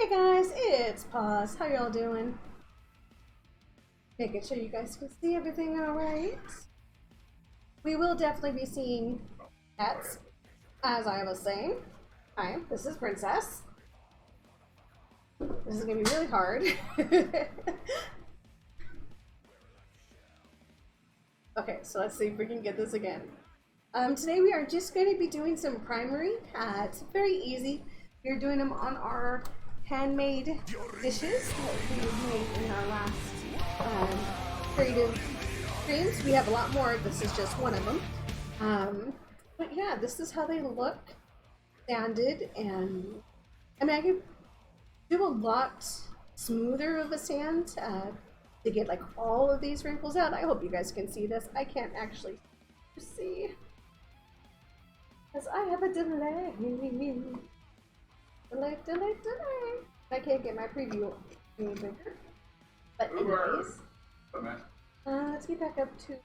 Hey guys, it's Paws. How y'all doing? Making sure you guys can see everything alright. We will definitely be seeing pets, as I was saying. Hi, this is Princess. This is gonna be really hard. Okay, so let's see if we can get this again. Today we are just going to be doing some primary. It's very easy. We're doing them on our handmade dishes that we made in our last creative streams. We have a lot more. This is just one of them. But yeah, this is how they look sanded, and I mean I could do a lot smoother of a sand to get like all of these wrinkles out. I hope you guys can see this. I can't actually see because I have a delay. Delay. I can't get my preview any bigger. But anyways, let's get back up to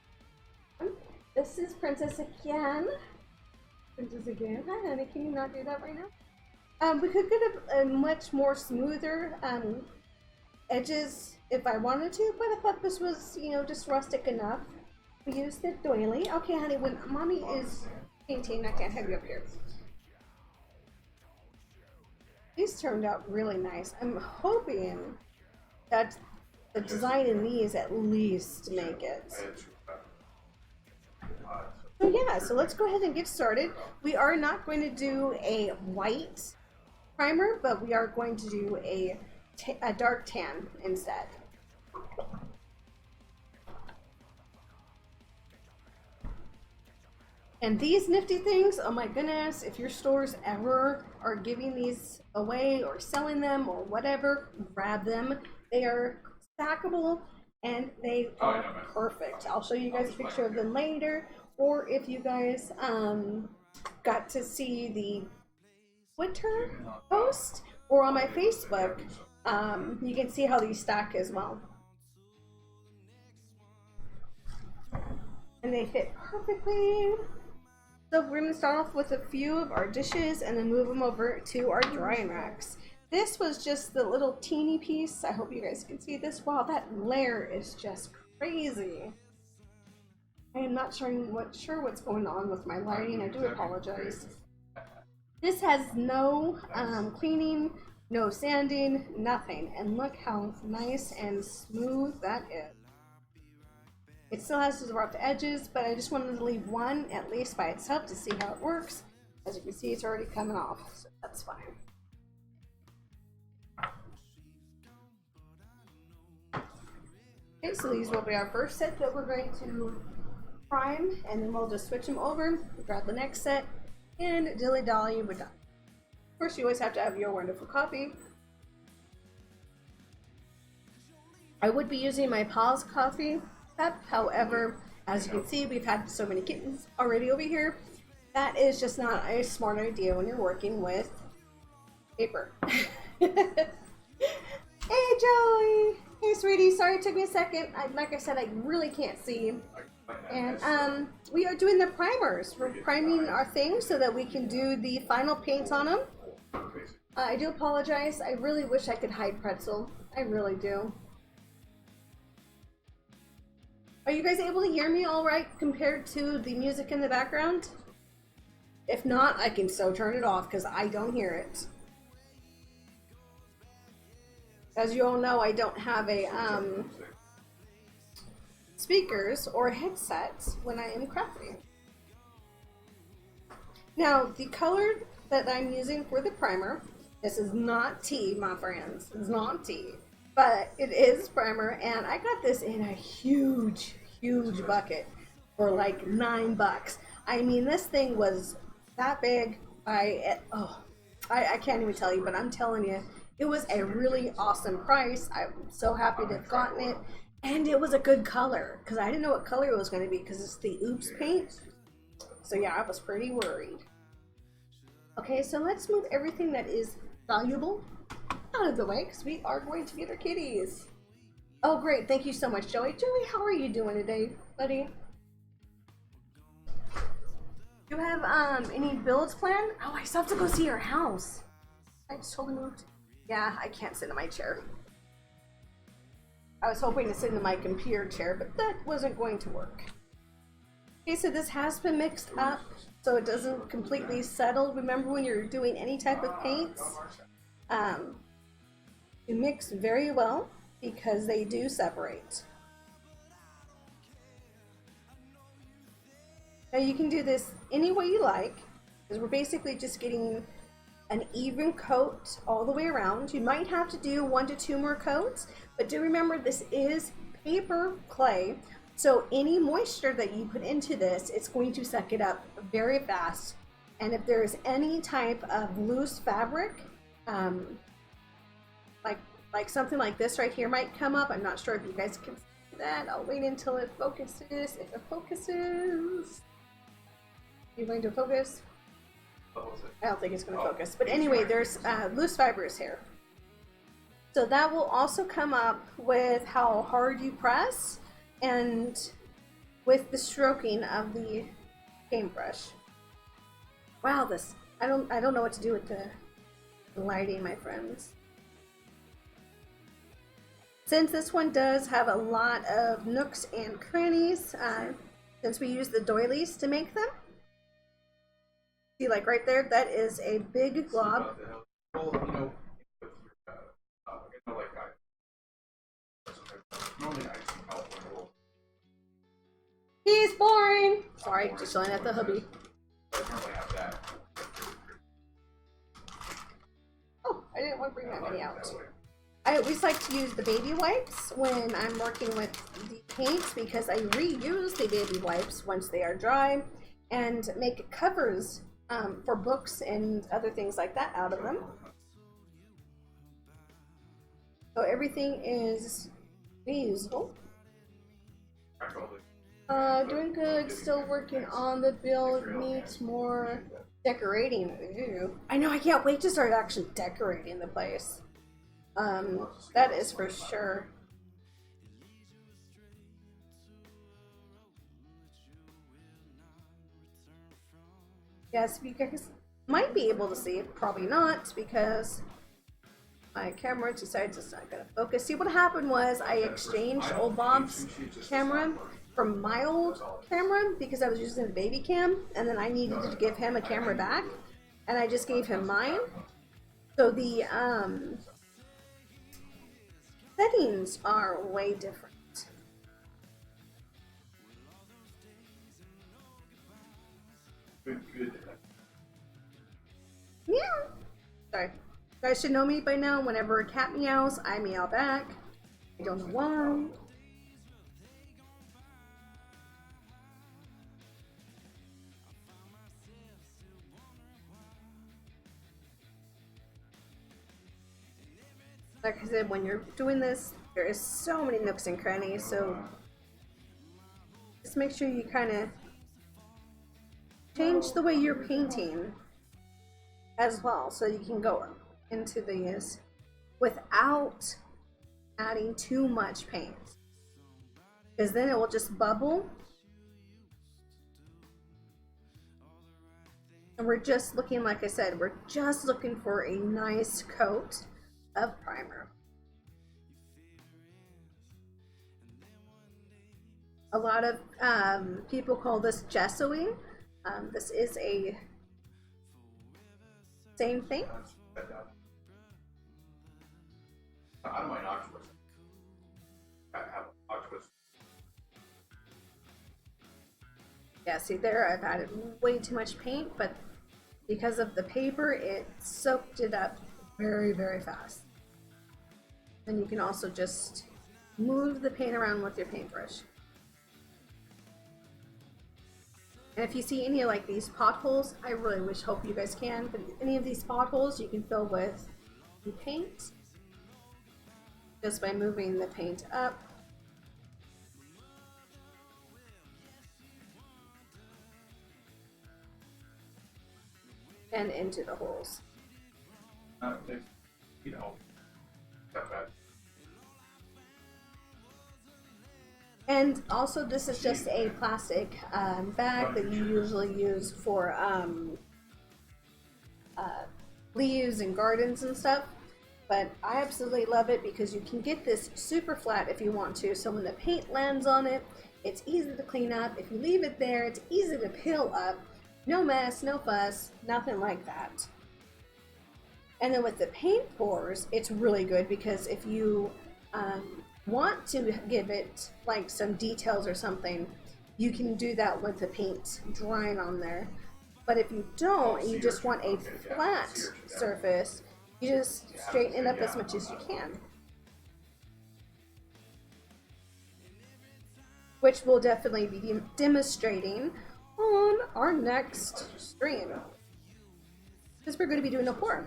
this is Princess again. Hi honey, can you not do that right now? We could get a much more smoother edges if I wanted to, but I thought this was, you know, just rustic enough. We used the doily. Okay honey, when mommy is painting, I can't have you up here. These turned out really nice. I'm hoping that the design in these at least make it. So yeah, so let's go ahead and get started. We are not going to do a white primer, but we are going to do a dark tan instead. And these nifty things, oh my goodness, if your stores ever are giving these away or selling them or whatever, grab them. They are stackable and they are perfect. I'll show you guys a picture of them later, or if you guys got to see the Twitter post or on my Facebook, you can see how these stack as well. And they fit perfectly. So we're going to start off with a few of our dishes and then move them over to our drying racks. This was just the little teeny piece. I hope you guys can see this. Wow, that layer is just crazy. I am not sure what's going on with my lighting. I do apologize. This has no cleaning, no sanding, nothing. And look how nice and smooth that is. It still has the rough edges, but I just wanted to leave one at least by itself to see how it works. As you can see, it's already coming off, so that's fine. Okay, so these will be our first set that we're going to prime, and then we'll just switch them over, grab the next set, and dilly-dally, we're done. Of course, you always have to have your wonderful coffee. I would be using my Paws coffee. However, as you can see, we've had so many kittens already over here. That is just not a smart idea when you're working with paper. Hey Joey! Hey sweetie, sorry it took me a second. Like I said, I really can't see. And we are doing the primers. We're priming our things so that we can do the final paint on them. I do apologize. I really wish I could hide pretzel. I really do. Are you guys able to hear me all right compared to the music in the background? If not, I can so turn it off because I don't hear it. As you all know, I don't have a speakers or headsets when I am crafting. Now, the color that I'm using for the primer, this is not tea, my friends. It's not tea. But it is primer, and I got this in a huge bucket for like $9. I mean, this thing was that big. I can't even tell you, but I'm telling you, it was a really awesome price. I'm so happy to have gotten it, and it was a good color because I didn't know what color it was going to be because it's the Oops paint. So yeah, I was pretty worried. Okay, so let's move everything that is valuable out of the way because we are going to get our kitties. Oh great, thank you so much, Joey. Joey, how are you doing today, buddy? Do you have any builds planned? Oh, I still have to go see your house. I just totally moved. Yeah, I can't sit in my chair. I was hoping to sit in my computer chair, but that wasn't going to work. Okay, so this has been mixed up so it doesn't completely settle. Remember when you're doing any type of paints, you mix very well because they do separate. Now you can do this any way you like, because we're basically just getting an even coat all the way around. You might have to do 1 to 2 more coats, but do remember this is paper clay, so any moisture that you put into this, it's going to suck it up very fast. And if there's any type of loose fabric, like something like this right here might come up. I'm not sure if you guys can see that. I'll wait until it focuses. If it focuses, are you going to focus? I don't think it's going to focus. But anyway, there's loose fibers here. So that will also come up with how hard you press and with the stroking of the paintbrush. Wow, this I don't know what to do with the lighting, my friends. Since this one does have a lot of nooks and crannies, since we use the doilies to make them, see, like right there, that is a big glob. He's boring! Sorry, just chilling at the hubby. Oh, I didn't want to bring that many out. I always like to use the baby wipes when I'm working with the paints because I reuse the baby wipes once they are dry and make covers for books and other things like that out of them. So everything is reusable. Doing good. Still working on the build. Needs more decorating. Ew. I know. I can't wait to start actually decorating the place. That is for sure. Yes, you guys might be able to see it. Probably not, because my camera decides it's not going to focus. See, what happened was I exchanged old Bob's camera from my old camera because I was using the baby cam, and then I needed to give him a camera back, and I just gave him mine. So the settings are way different. Yeah. Sorry. You guys should know me by now. Whenever a cat meows, I meow back. I don't know why. Like I said, when you're doing this, there is so many nooks and crannies, so just make sure you kind of change the way you're painting as well, so you can go into these without adding too much paint, because then it will just bubble. And we're just looking, like I said, we're just looking for a nice coat of primer. A lot of people call this gessoing. This is a same thing. Yeah, see there, I've added way too much paint, but because of the paper, it soaked it up very, very fast. Then you can also just move the paint around with your paintbrush. And if you see any like these potholes, I really hope you guys can, but any of these potholes you can fill with the paint just by moving the paint up. And into the holes. You know, and also, this is just a plastic bag that you usually use for leaves and gardens and stuff. but I absolutely love it because you can get this super flat if you want to. So when the paint lands on it, it's easy to clean up. If you leave it there, it's easy to peel up. No mess, no fuss, nothing like that. And then with the paint pours, it's really good because if you want to give it like some details or something, you can do that with the paint drying on there. But if you don't, and you just want a flat surface, you just straighten it up as much as you can. Which we'll definitely be demonstrating on our next stream, because we're going to be doing a pour.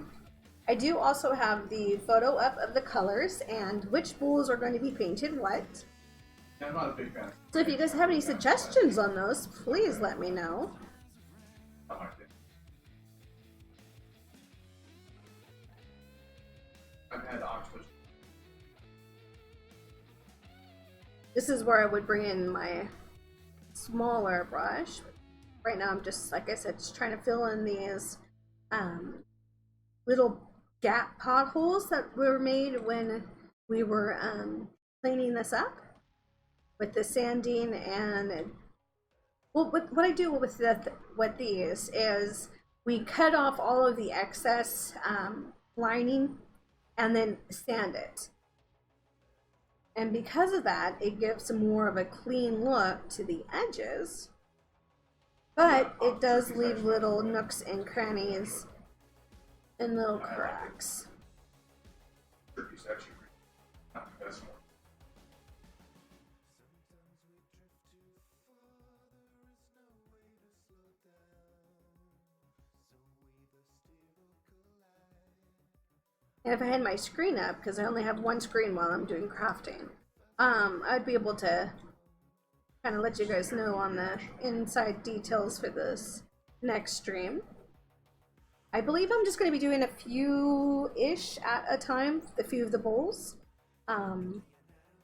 I do also have the photo up of the colors and which bulls are going to be painted what. I'm not a big fan. So if you guys have any suggestions on those, please let me know. I've had Oxford. This is where I would bring in my smaller brush. Right now I'm just, like I said, just trying to fill in these little gap potholes that were made when we were cleaning this up with the sanding. And well, what I do with these is we cut off all of the excess lining and then sand it. And because of that, it gives more of a clean look to the edges, but it does leave little nooks and crannies and little cracks. Turkey's actually not the best one. And if I had my screen up, because I only have one screen while I'm doing crafting, I'd be able to kind of let you guys know on the inside details for this next stream. I believe I'm just going to be doing a few-ish at a time, a few of the bowls, because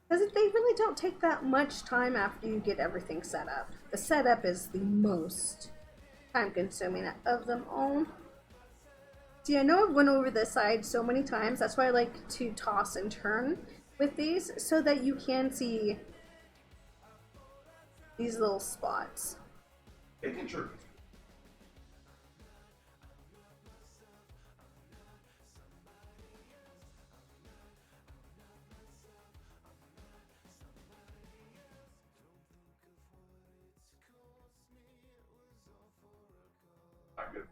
they really don't take that much time after you get everything set up. The setup is the most time-consuming of them all. See, I know I've went over this side so many times. That's why I like to toss and turn with these so that you can see these little spots. Bacon turkey. Not good.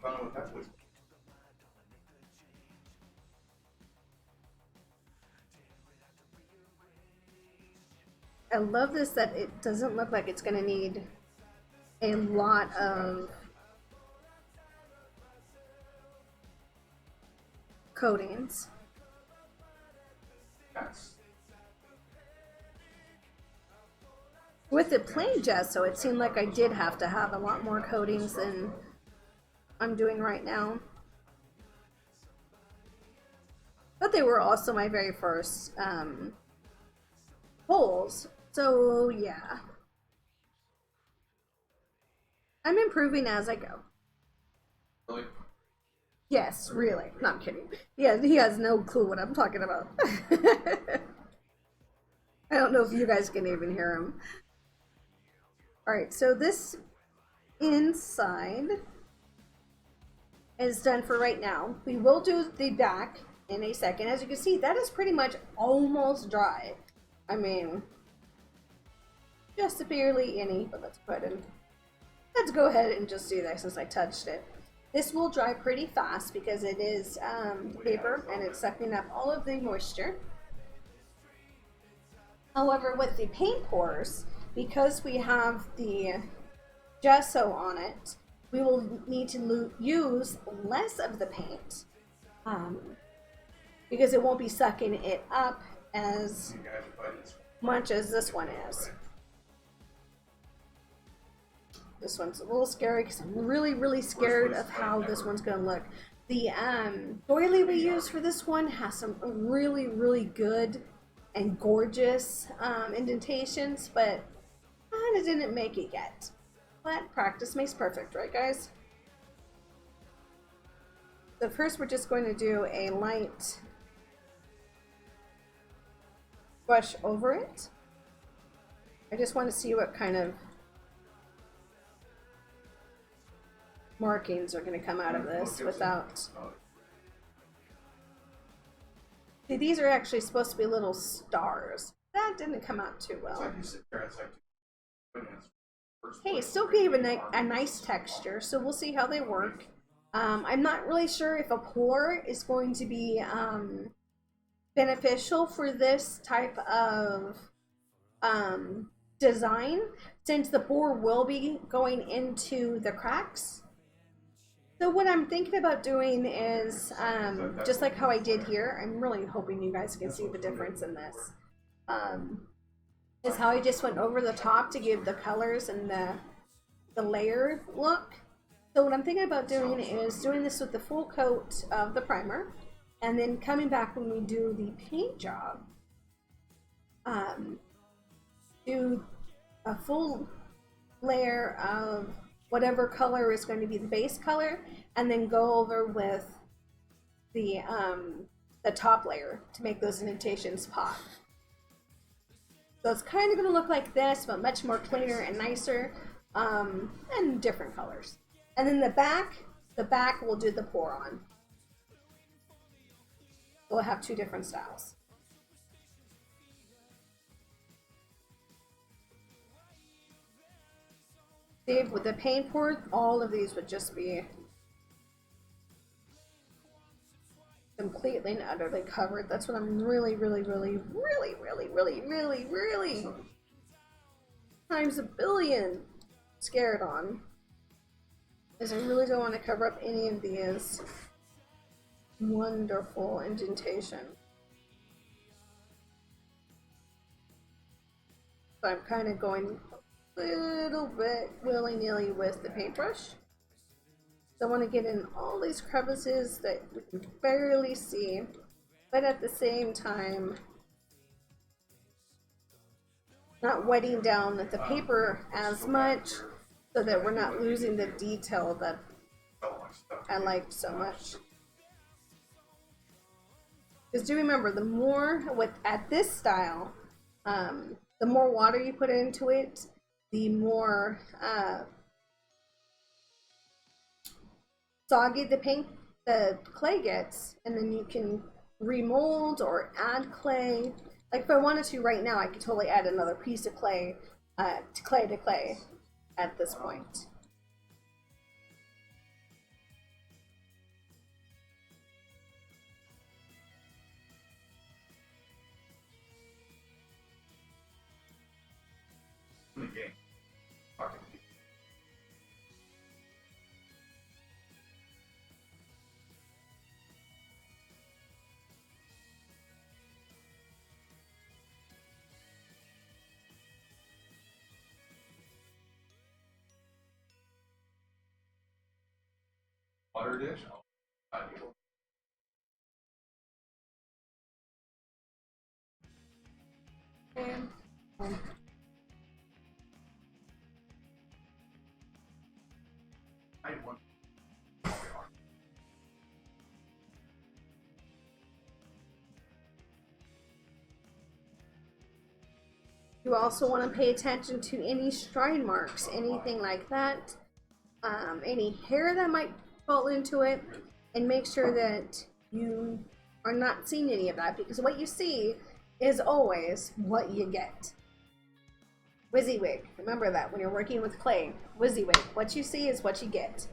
I don't know what that was. I love this that it doesn't look like it's going to need a lot of coatings. That's With the plain gesso, it seemed like I did have to have a lot more coatings than I'm doing right now. But they were also my very first holes, so yeah. I'm improving as I go. really. Yes, really. No, I'm kidding. Yeah, he has no clue what I'm talking about. I don't know if you guys can even hear him. Alright, so this inside is done for right now. We will do the back in a second. As you can see, that is pretty much almost dry. I mean, just barely any, but let's go ahead and just do that since I touched it. This will dry pretty fast because it is paper and it's sucking up all of the moisture. However, with the paint pours, because we have the gesso on it, we will need to use less of the paint because it won't be sucking it up as You guys are fighting this much as this one is. This one's a little scary because I'm really, really scared of how this one's going to look. The doily we use for this one has some really, really good and gorgeous indentations, but kind of didn't make it yet. But practice makes perfect, right guys? So first we're just going to do a light brush over it. I just want to see what kind of markings are going to come out of this without... See, these are actually supposed to be little stars. That didn't come out too well. Hey, it still gave a nice texture, so we'll see how they work. I'm not really sure if a pour is going to be beneficial for this type of design, since the pour will be going into the cracks. So what I'm thinking about doing is, just like how I did here, I'm really hoping you guys can see the difference in this, is how I just went over the top to give the colors and the layer look. So what I'm thinking about doing is doing this with the full coat of the primer, and then coming back when we do the paint job, do a full layer of whatever color is going to be the base color, and then go over with the top layer to make those indentations pop. So it's kind of going to look like this, but much more cleaner and nicer, and different colors. And then the back we'll do the pour on. We'll have two different styles. See, with the paint pour, all of these would just be completely and utterly covered. That's what I'm really times a billion scared on, is I really don't want to cover up any of these wonderful indentation. So I'm kind of going a little bit willy-nilly with the paintbrush. So I want to get in all these crevices that we can barely see, but at the same time not wetting down the paper as much, so that we're not losing the detail that I liked so much. Because do remember, the more at this style, the more water you put into it, the more soggy the clay gets, and then you can remold or add clay. Like if I wanted to right now, I could totally add another piece of clay to clay at this point. Water dish. And, I want. you also want to pay attention to any stride marks, anything like that, any hair that might fall into it, and make sure that you are not seeing any of that, because what you see is always what you get. WYSIWYG, remember that when you're working with clay. WYSIWYG, what you see is what you get.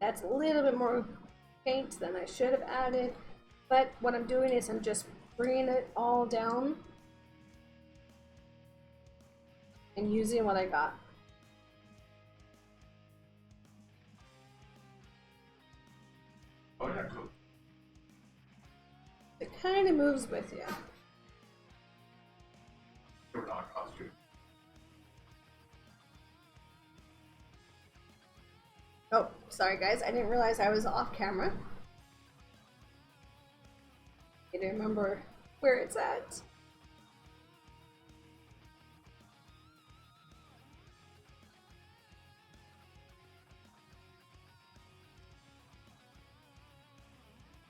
That's a little bit more paint than I should have added, but what I'm doing is I'm just bringing it all down and using what I got. Oh yeah, cool. It kind of moves with you. Sorry guys, I didn't realize I was off camera. I didn't remember where it's at.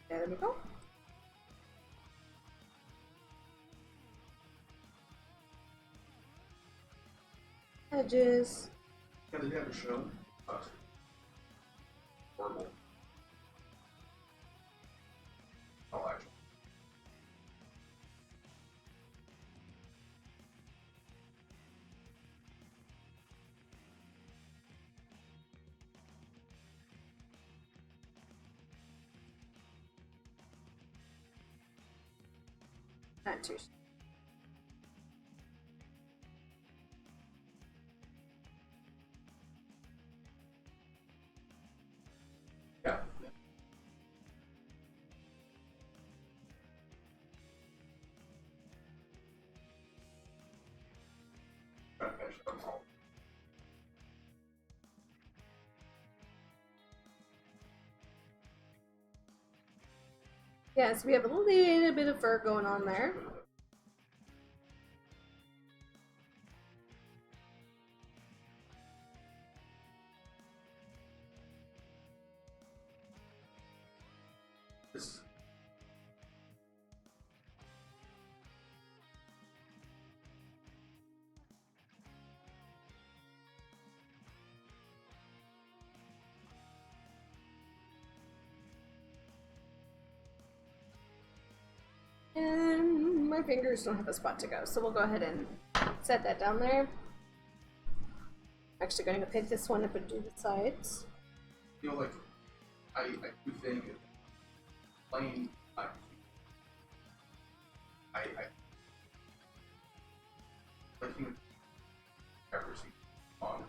There we go. Edges. Yeah, they have a show. Horrible. Oh, actually. Not too. Yeah. Trying to finish them all. Yeah, so we have a little bit of fur going on there. This. And my fingers don't have a spot to go, so we'll go ahead and set that down there. I'm actually going to pick this one up and do the sides. You know, like, I do think plain, I like human ever see on,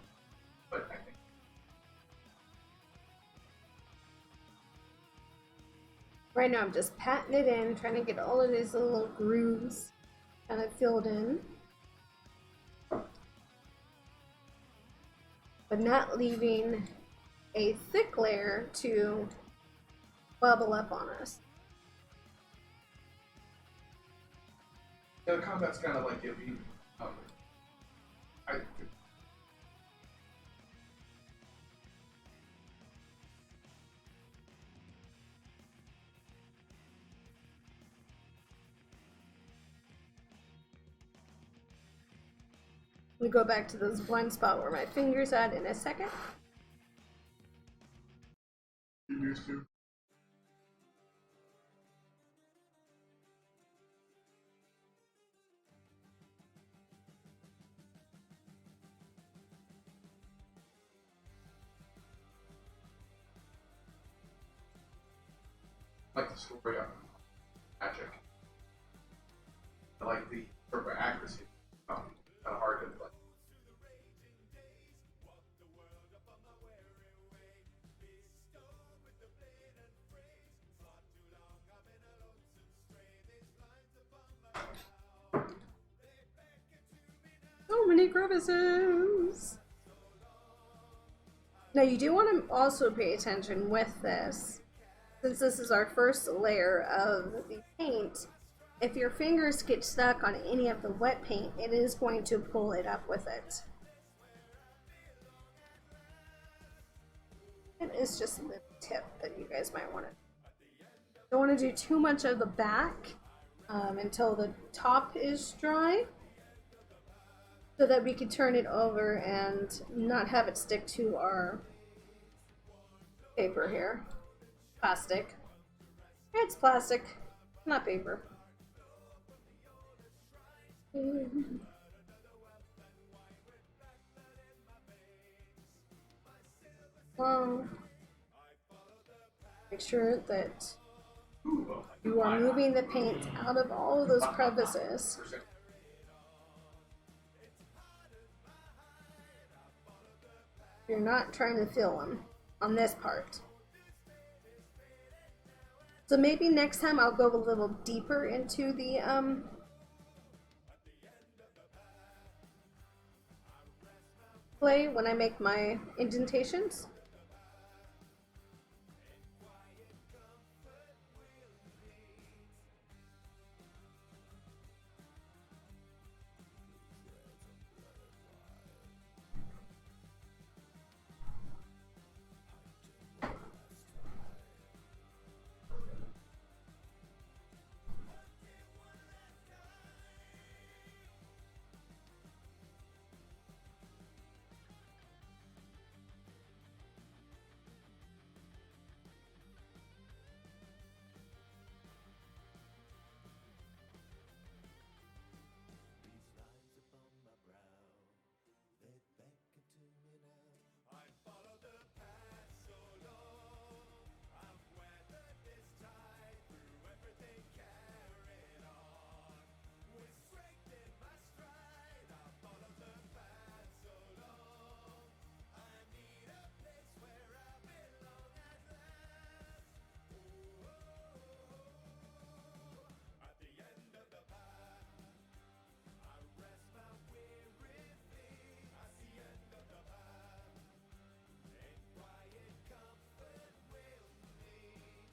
but I think Right now I'm just patting it in, trying to get all of these little grooves kind of filled in. But not leaving a thick layer to bubble up on us. yeah, the combat's kind of like if you, I. We go back to this one spot where my finger's at in a second. You used to. I like the story on magic. I like the sort of accuracy. Kind of hard to like. So many crevices. Now you do want to also pay attention with this, since this is our first layer of the paint. If your fingers get stuck on any of the wet paint, it is going to pull it up with it. It is just a little tip that you guys might want to. Don't want to do too much of the back until the top is dry, so that we can turn it over and not have it stick to our paper here. Plastic. It's plastic, not paper. Well, make sure that you are moving the paint out of all of those crevices. You're not trying to fill them on this part. So maybe next time I'll go a little deeper into the clay when I make my indentations.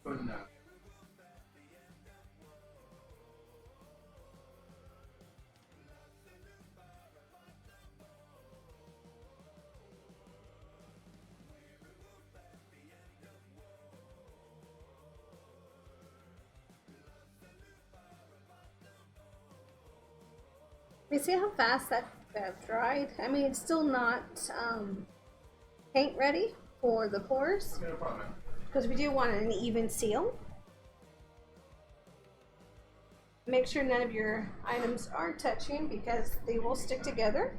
putting that. You see how fast that dried? I mean, it's still not paint ready for the pours No problem. because we do want an even seal. Make sure none of your items are touching because they will stick together.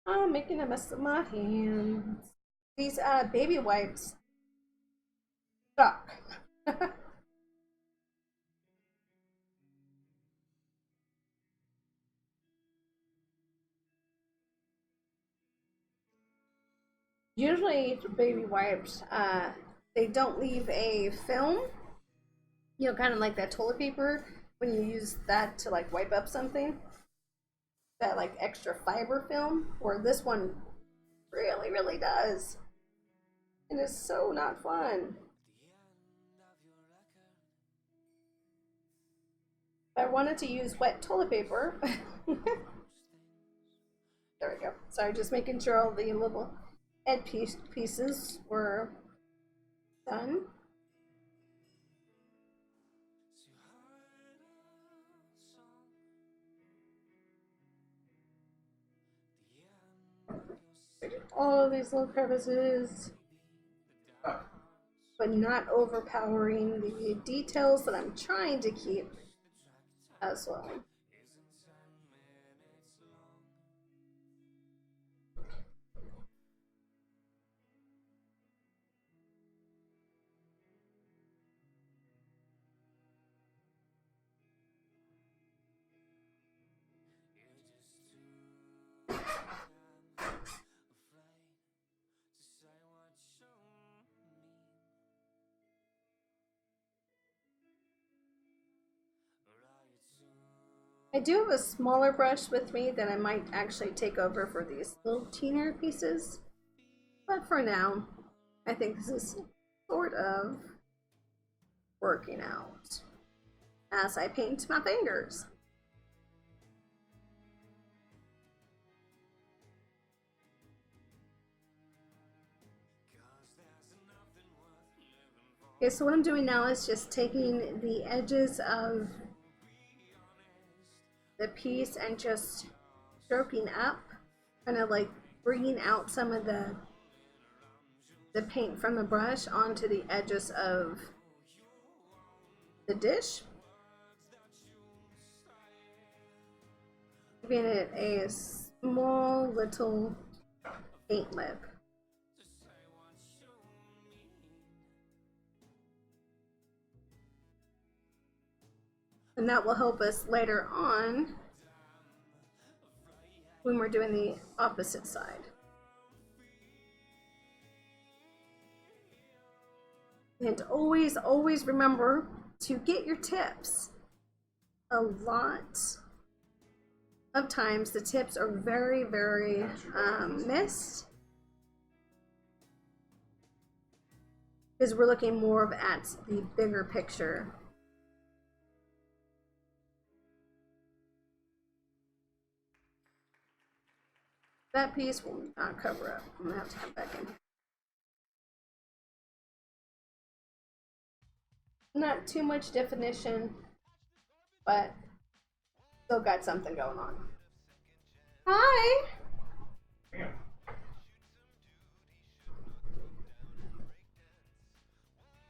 I'm making a mess of my hands. These baby wipes suck. Usually baby wipes, they don't leave a film. You know, kind of like that toilet paper when you use that to like wipe up something. That like extra fiber film, where this one really, really does. It is so not fun. If I wanted to use wet toilet paper, there we go. Sorry, just making sure all the little pieces were done. All of these little crevices, but not overpowering the details that I'm trying to keep as well. I do have a smaller brush with me that I might actually take over for these little teenier pieces. But for now, I think this is sort of working out as I paint my fingers. Okay, so what I'm doing now is just taking the edges of the piece and just stroking up, kind of like bringing out some of the paint from the brush onto the edges of the dish, giving it a small little paint lip. And that will help us later on when we're doing the opposite side. And always, always remember to get your tips. A lot of times the tips are very, very missed because we're looking more of at the bigger picture. That piece will not cover up. I'm gonna have to come back in. Not too much definition, but still got something going on. Hi! Yeah.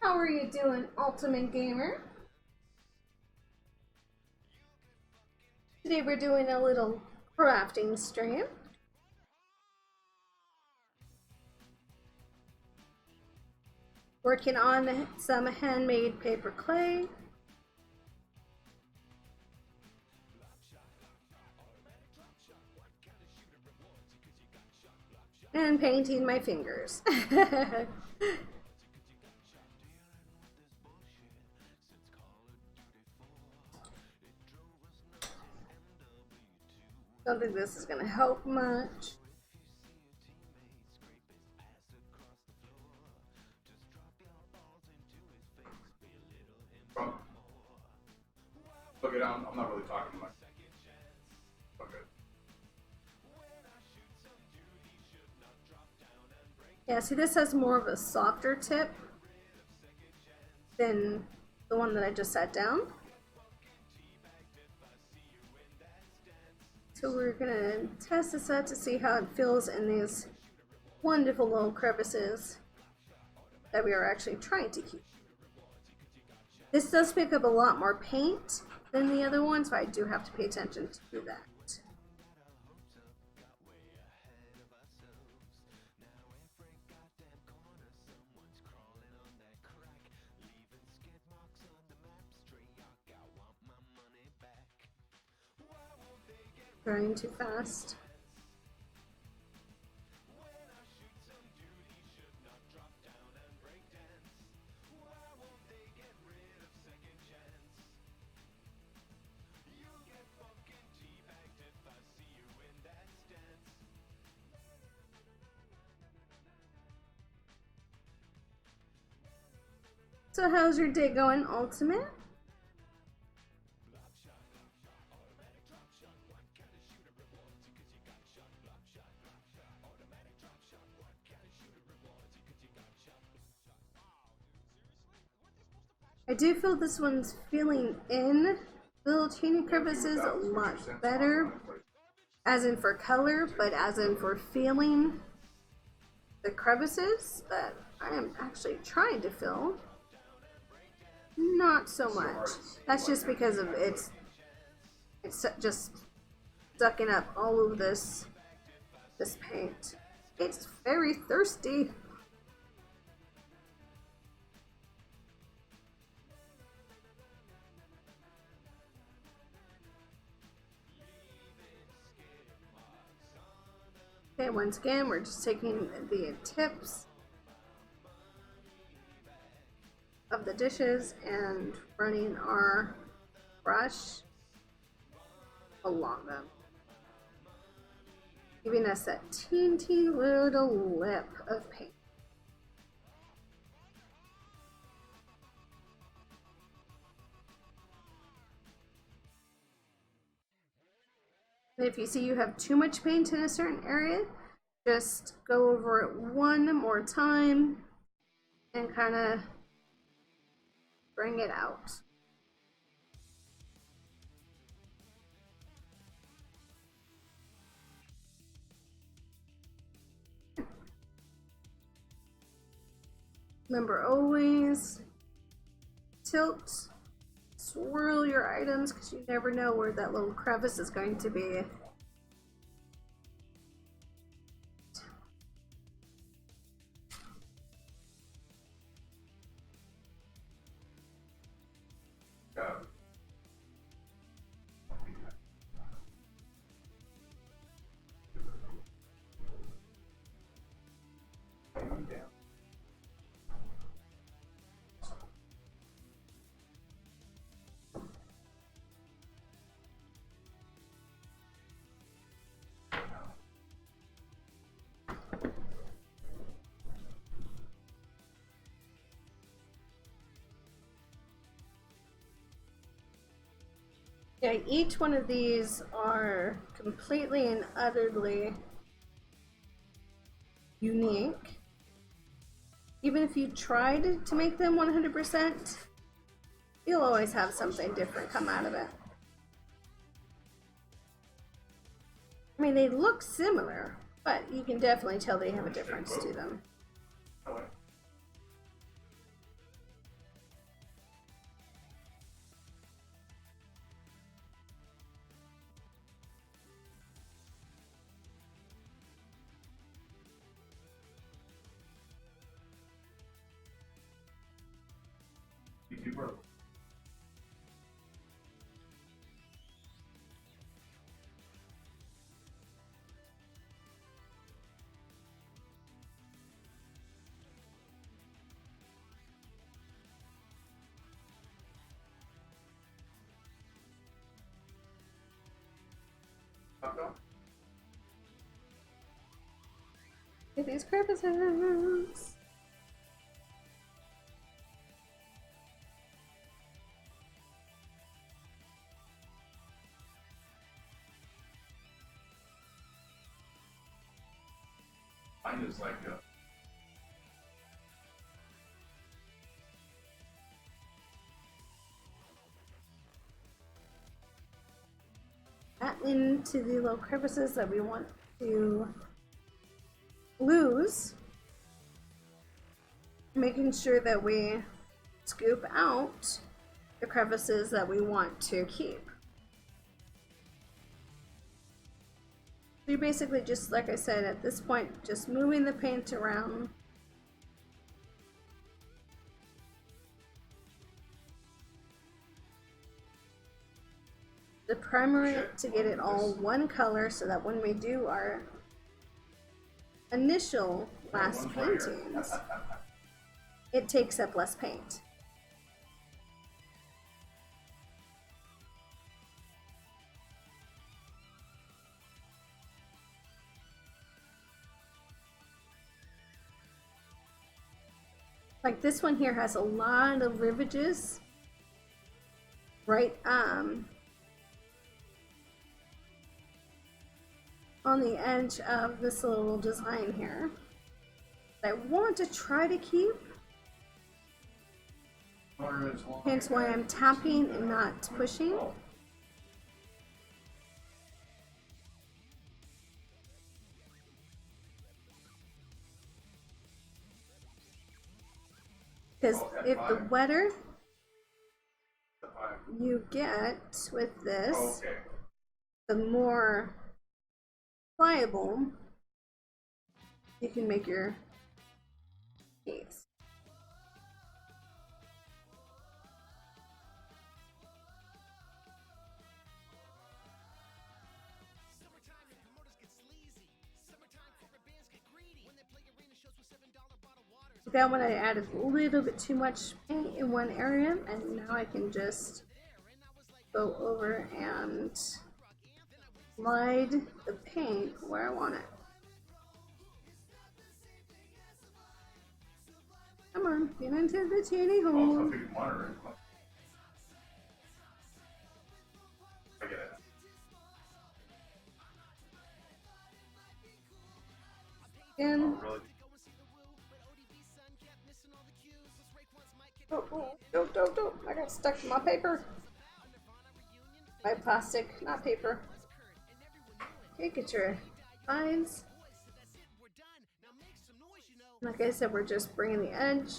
How are you doing, Ultimate Gamer? Today we're doing a little crafting stream. Working on some handmade paper clay. And painting my fingers. Don't think this is going to help much. Look it, I'm not really talking much. Okay. Yeah, see, this has more of a softer tip than the one that I just sat down. So we're gonna test this out to see how it feels in these wonderful little crevices that we are actually trying to keep. This does pick up a lot more paint than the other one, so I do have to pay attention to that. Going too fast. So how's your day going, Ultimate? I do feel this one's filling in the little teeny crevices a lot better, as in for color, but as in for feeling the crevices that I am actually trying to fill. Not so much. That's just because of it's just sucking up all of this paint. It's very thirsty. Okay, once again, we're just taking the tips of the dishes and running our brush along them, giving us that teeny little lip of paint. And if you see you have too much paint in a certain area, just go over it one more time and kind of bring it out. Remember, always tilt, swirl your items, because you never know where that little crevice is going to be. Yeah, each one of these are completely and utterly unique. Even if you tried to make them 100%, you'll always have something different come out of it. I mean, they look similar, but you can definitely tell they have a difference to them. Get these crevices. Mine is like a into the little crevices that we want to lose, making sure that we scoop out the crevices that we want to keep. So you're basically just, like I said, at this point, just moving the paint around. The primer to get it all one color so that when we do our initial last paintings, it takes up less paint. Like this one here has a lot of rivages right on the edge of this little design here that I want to try to keep. Hence why I'm tapping and not pushing. Because if the wetter you get with this, the more pliable you can make your piece. That one I added a little bit too much paint in one area, and now I can just go over and slide the paint where I want it. Come on, get into the teeny hole. I get it. And Really? don't. I got stuck to my paper. My plastic, not paper. Okay, get your lines. Like I said, we're just bringing the edge.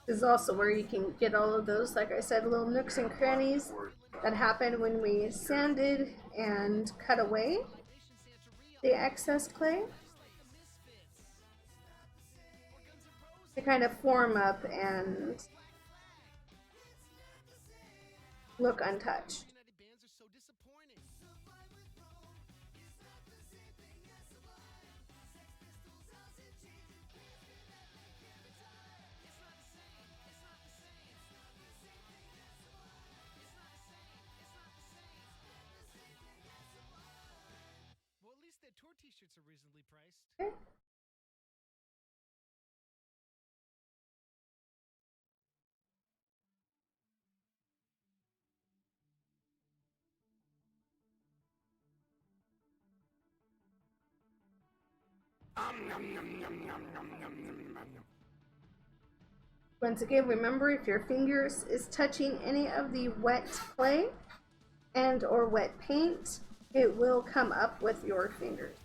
This is also where you can get all of those, like I said, little nooks and crannies that happen when we sanded and cut away the excess clay. To kind of form up and look untouched. Well, at least their tour t-shirts are reasonably priced. Okay. Once again, remember if your fingers is touching any of the wet clay and or wet paint, it will come up with your fingers.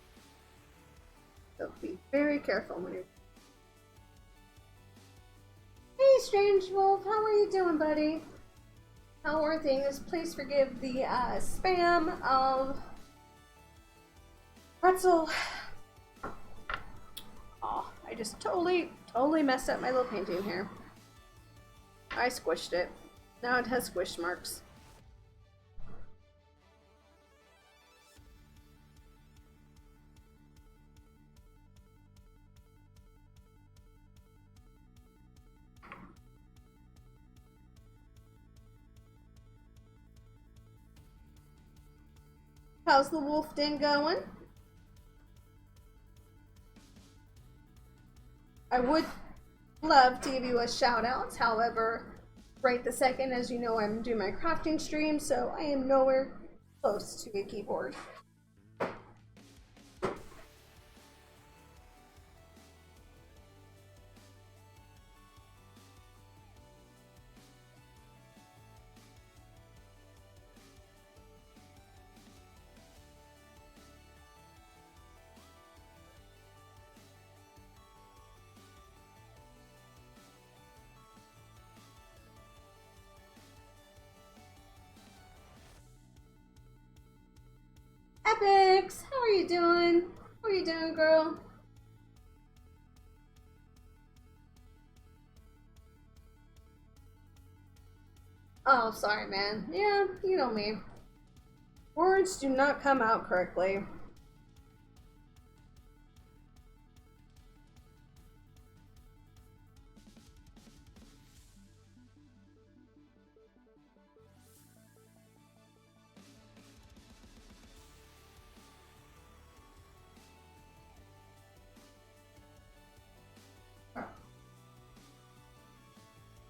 So be very careful when you're... Hey Strange Wolf, how are you doing, buddy? How are things? Please forgive the spam of pretzel. Oh, I just totally messed up my little painting here. I squished it. Now it has squish marks. How's the wolf den going? I would love to give you a shout out. However, right the second, as you know, I'm doing my crafting stream, so I am nowhere close to a keyboard. Epics, how are you doing? How are you doing, girl? Oh, sorry, man. Yeah, you know me. Words do not come out correctly.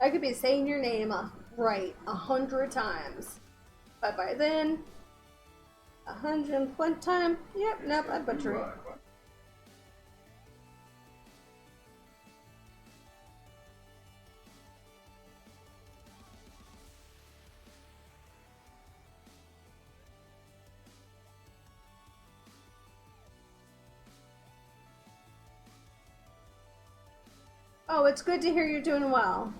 I could be saying your name right 100 times, but by then, 101 time, yep, nope, I butcher it. Oh, it's good to hear you're doing well.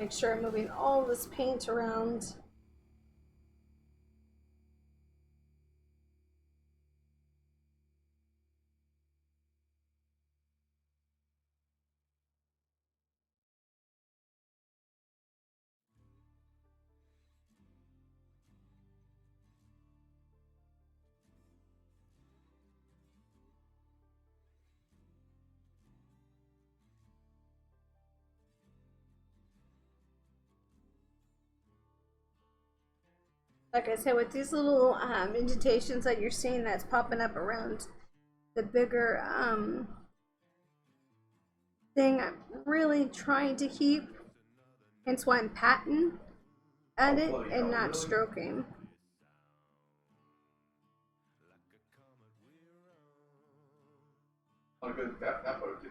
Make sure I'm moving all this paint around. Like I said, with these little indentations that you're seeing that's popping up around the bigger thing, I'm really trying to keep, hence why I'm patting at it and not stroking. Oh, good. That photo did.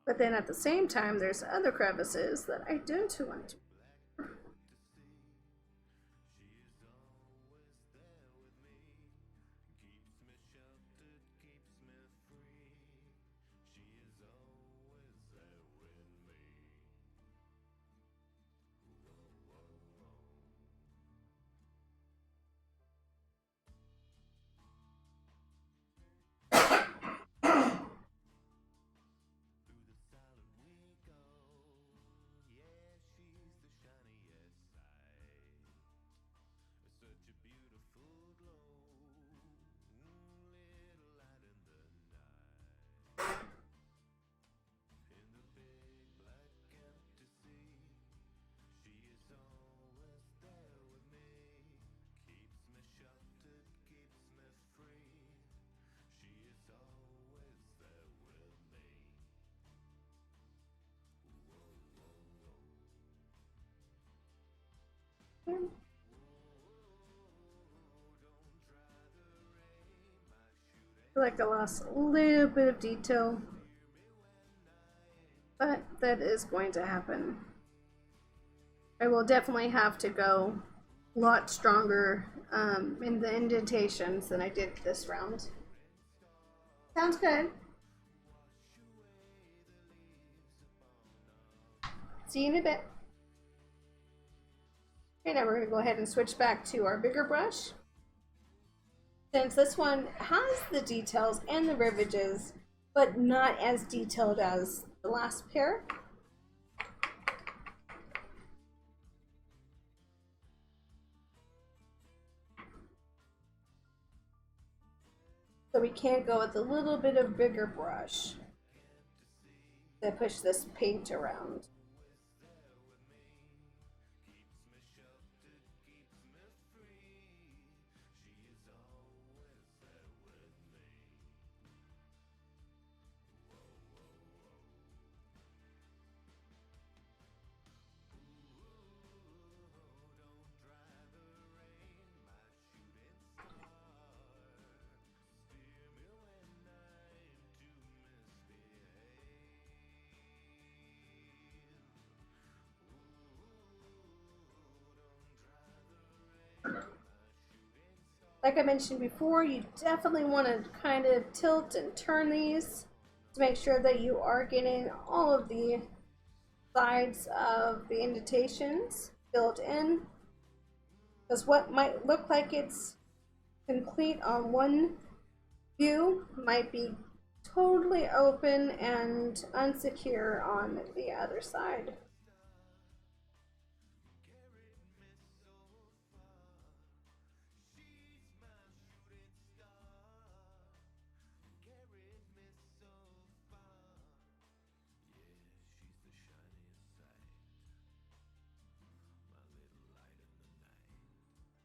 But then at the same time, there's other crevices that I don't want to. I feel like I lost a little bit of detail, but that is going to happen. I will definitely have to go a lot stronger in the indentations than I did this round. Sounds good. See you in a bit. Okay, now we're going to go ahead and switch back to our bigger brush. Since this one has the details and the rivages, but not as detailed as the last pair. So we can't go with a little bit of bigger brush to push this paint around. Like I mentioned before, you definitely want to kind of tilt and turn these to make sure that you are getting all of the sides of the indentations filled in. Because what might look like it's complete on one view might be totally open and unsecure on the other side.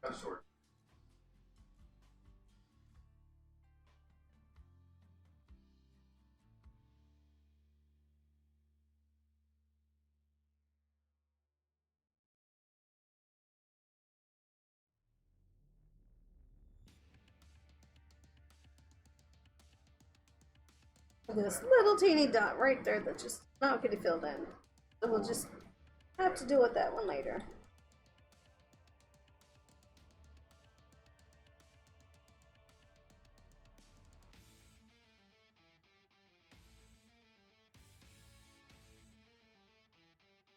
That's short. This little teeny dot right there that's just not getting filled in. So we'll just have to deal with that one later.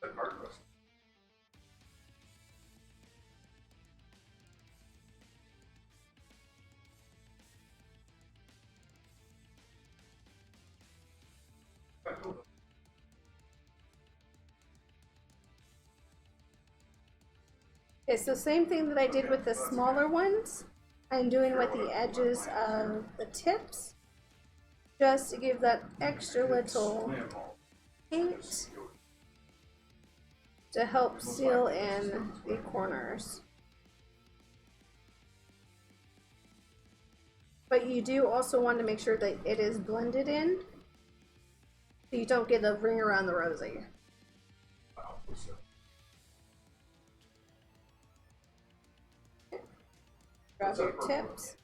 That part was. Okay, so same thing that I did with the smaller ones, I'm doing with the edges of the tips, just to give that extra little paint to help seal in the corners. But you do also want to make sure that it is blended in, so you don't get a ring around the rosy. Grab your tips.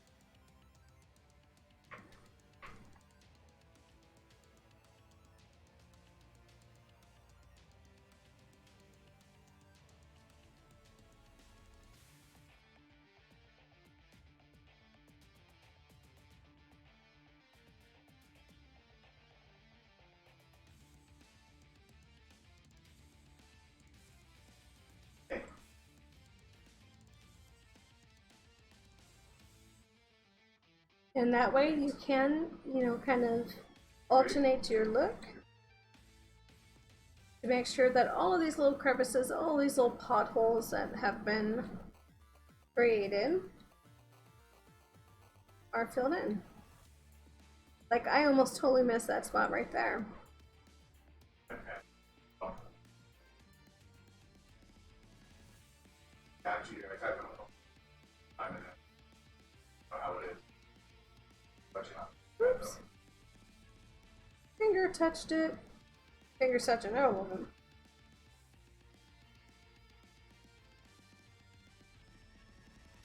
And that way you can, kind of alternate your look to make sure that all of these little crevices, all these little potholes that have been created are filled in. Like I almost totally missed that spot right there. Actually, I don't know. I'm in it. I don't know how it is. But Oops. Finger touched it. Finger's touching all of them.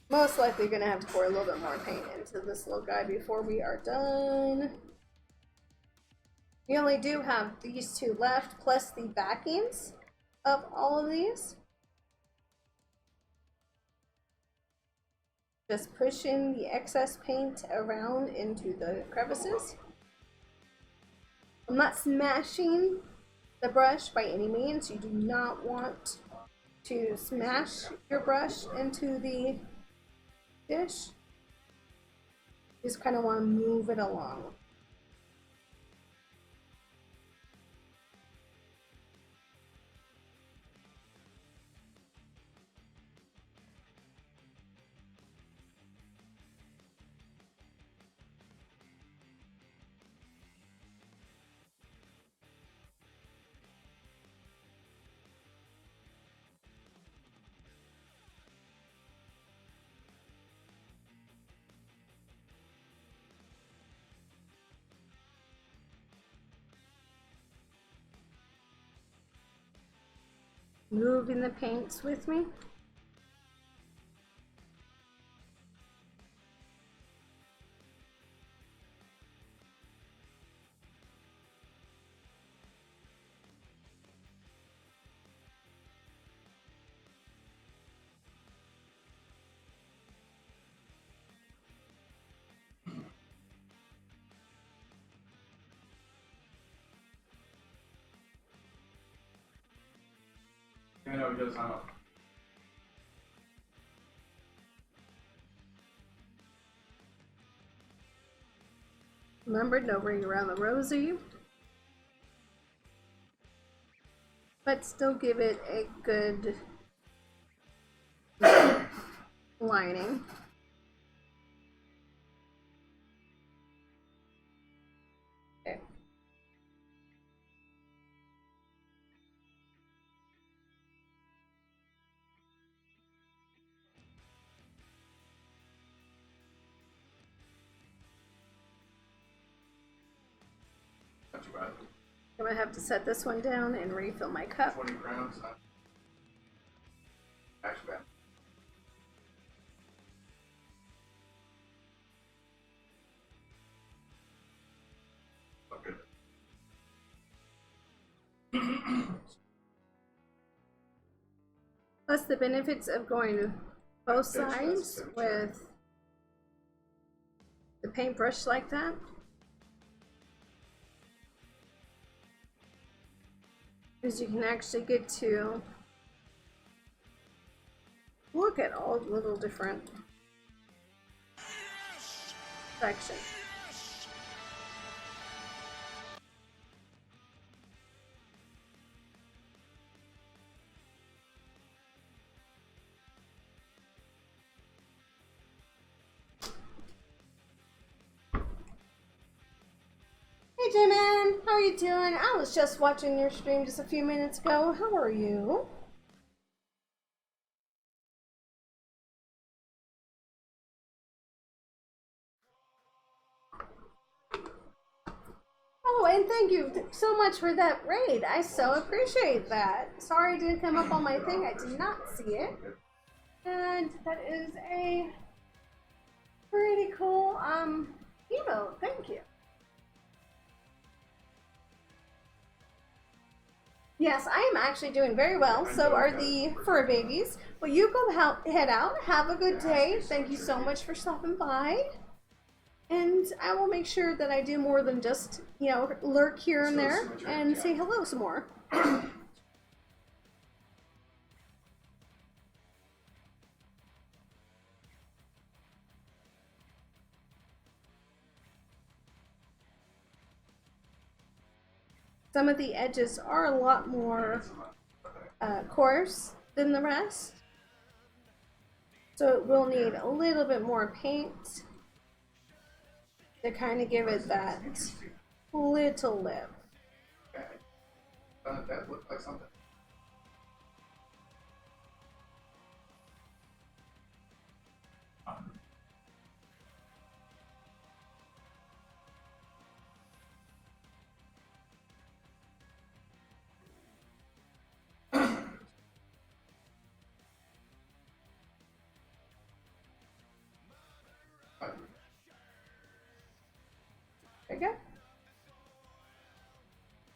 Most likely gonna have to pour a little bit more paint into this little guy before we are done. We only do have these two left, plus the backings of all of these. Just pushing the excess paint around into the crevices. I'm not smashing the brush by any means. You do not want to smash your brush into the dish. You just kind of want to move it along. moving the paints with me. Even though it does not. Remember, no ring around the rosy, but still give it a good lining. Okay. Not too bad. I'm gonna have to set this one down and refill my cup. 20 crowns. Actually bad. Not good. Plus the benefits of going to both sides with the paintbrush like that. Is you can actually get to look at all the little different sections. Hey J-Man, how are you doing? I was just watching your stream just a few minutes ago. How are you? Oh, and thank you so much for that raid. I so appreciate that. Sorry it didn't come up on my thing. I did not see it. And that is a pretty cool emote. Thank you. Yes, I am actually doing very well. So are the fur babies. Well, you go head out. Have a good day. Thank you so much for stopping by. And I will make sure that I do more than just, you know, lurk here and there and say hello some more. Some of the edges are a lot more coarse than the rest. So it will need a little bit more paint to kind of give it that little lip. That looked like something. There you go.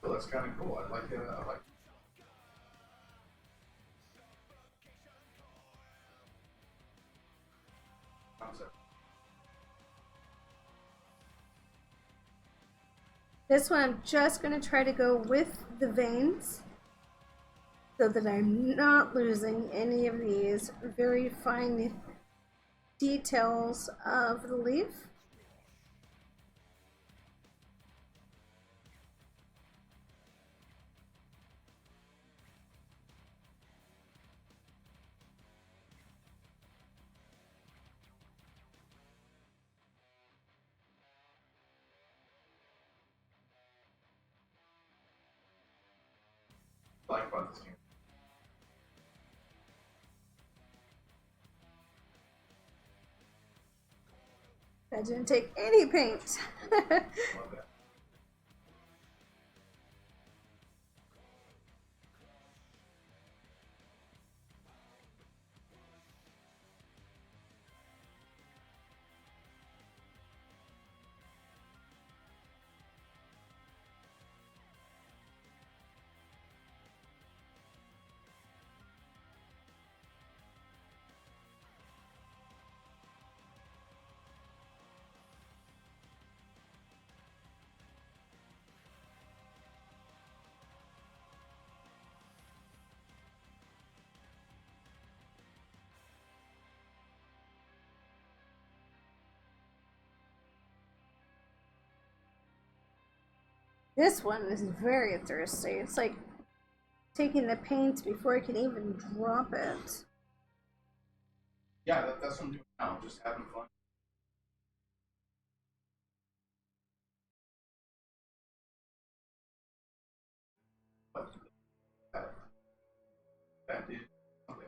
Well, that's kind of cool. I like it. I like. Concept. This one I'm just going to try to go with the veins so that I'm not losing any of these very fine details of the leaf. I like about this game. I didn't take any paint. Love that. This one is very thirsty. It's like taking the paint before I can even drop it. Yeah, that's what I'm doing now. Just having fun. But that, that is something.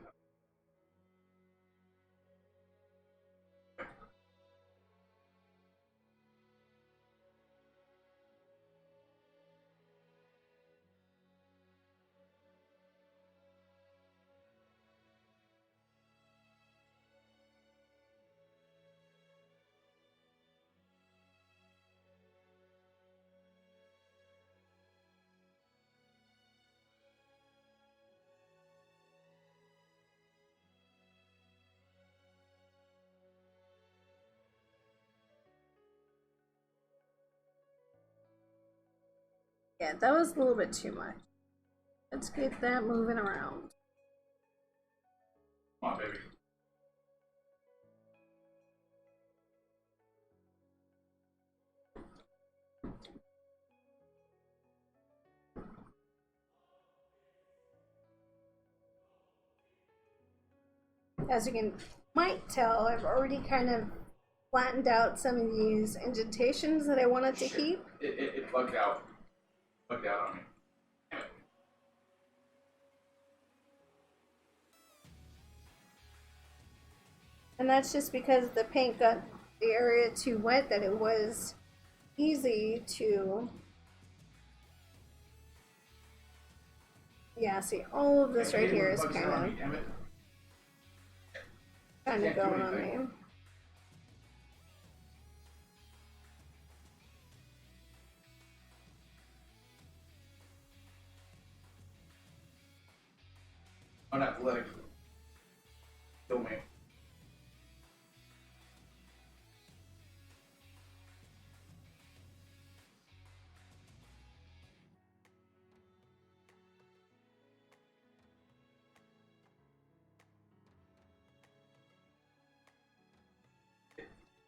Yeah, that was a little bit too much. Let's get that moving around. Come on, baby. As you can might tell, I've already kind of flattened out some of these indentations that I wanted to keep. It bugged out. Bugged out on me. Damn it. And that's just because the paint got the area too wet that it was easy to... Yeah, see, all of this right here is kind of going on me. Unathletic. Kill me.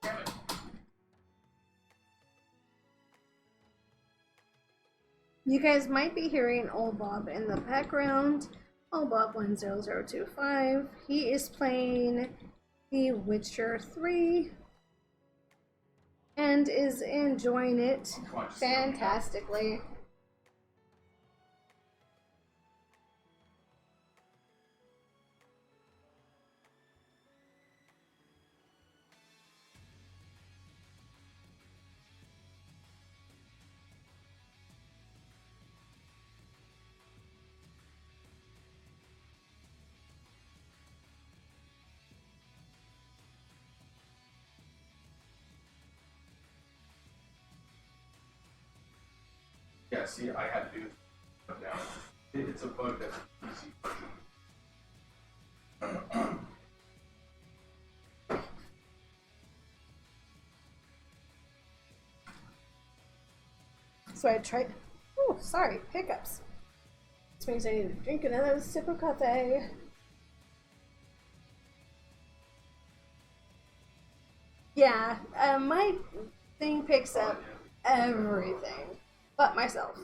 Damn it. You guys might be hearing old Bob in the background. Old Bob 10025. He is playing The Witcher 3 and is enjoying it fantastically. Yeah, see, I had to do it down. It's a bug that's easy. So I tried. Oh, sorry, hiccups. This means I need to drink another sip of coffee. Yeah, my thing picks up everything but myself.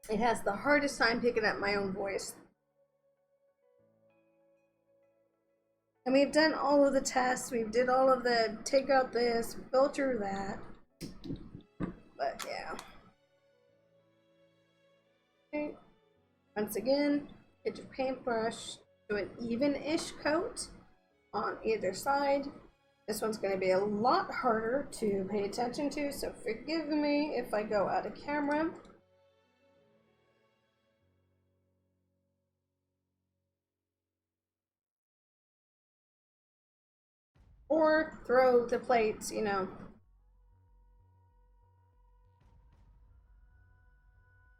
It has the hardest time picking up my own voice. And we've done all of the tests, we've did all of the take out this, filter that. But yeah. Okay. Once again, get your paintbrush, do an even-ish coat on either side. This one's going to be a lot harder to pay attention to, so forgive me if I go out of camera. Or throw the plates, you know,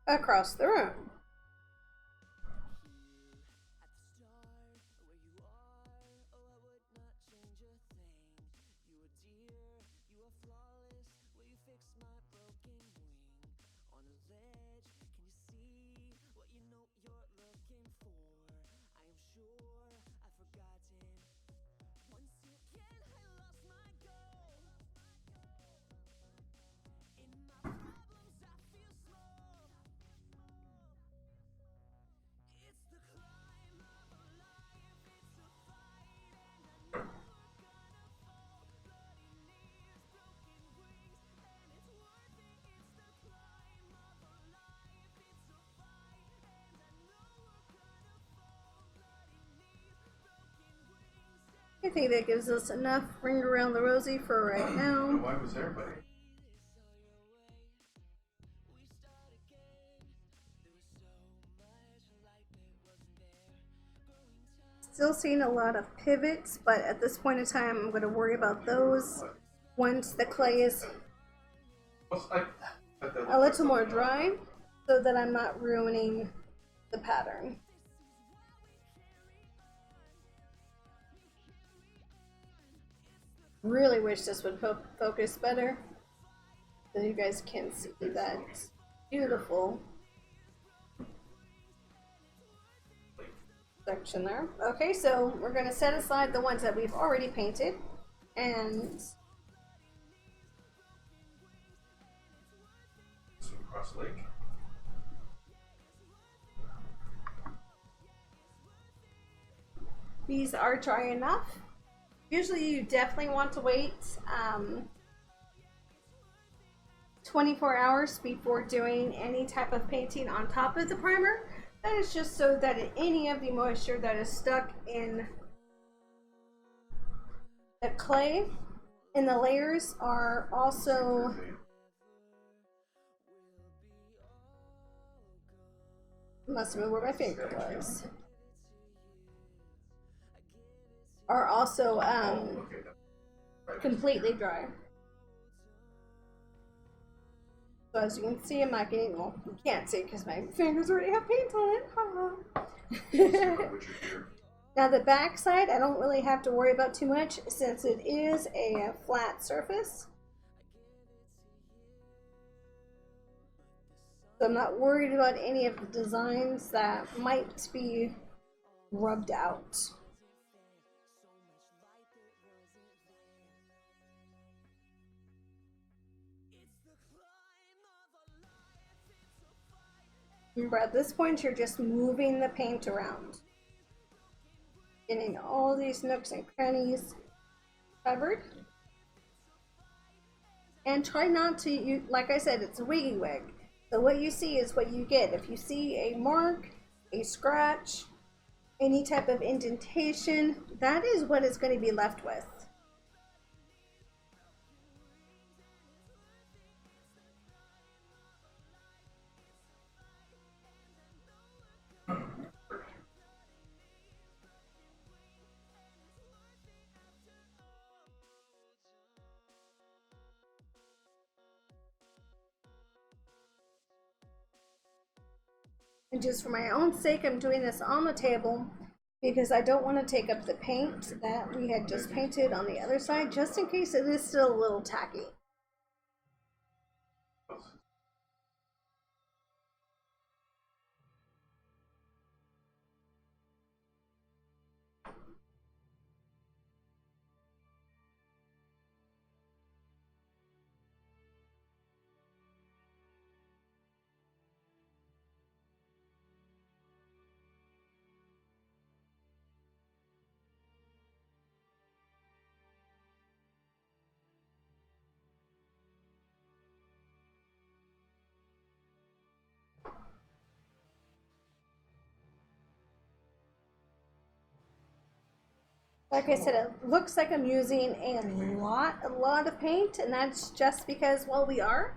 across the room. I think that gives us enough ring around the rosy for right now. Why was everybody? Still seeing a lot of pivots, but at this point in time, I'm going to worry about those once the clay is a little more dry, so that I'm not ruining the pattern. Really wish this would focus better, so you guys can see that beautiful section there. Okay, so we're going to set aside the ones that we've already painted, and Cross Lake. these are dry enough. Usually you definitely want to wait 24 hours before doing any type of painting on top of the primer. That is just so that any of the moisture that is stuck in the clay and the layers are also must have been where my finger was. Are also completely dry. So as you can see, I'm not getting, well, you can't see because my fingers already have paint on it. Now the back side, I don't really have to worry about too much since it is a flat surface. So I'm not worried about any of the designs that might be rubbed out. Remember, at this point, you're just moving the paint around, getting all these nooks and crannies covered. And try not to, like I said, it's a wiggy wig. So what you see is what you get. If you see a mark, a scratch, any type of indentation, that is what it's going to be left with. And just for my own sake, I'm doing this on the table because I don't want to take up the paint that we had just painted on the other side, just in case it is still a little tacky. Like I said, it looks like I'm using a lot of paint, and that's just because, well, we are.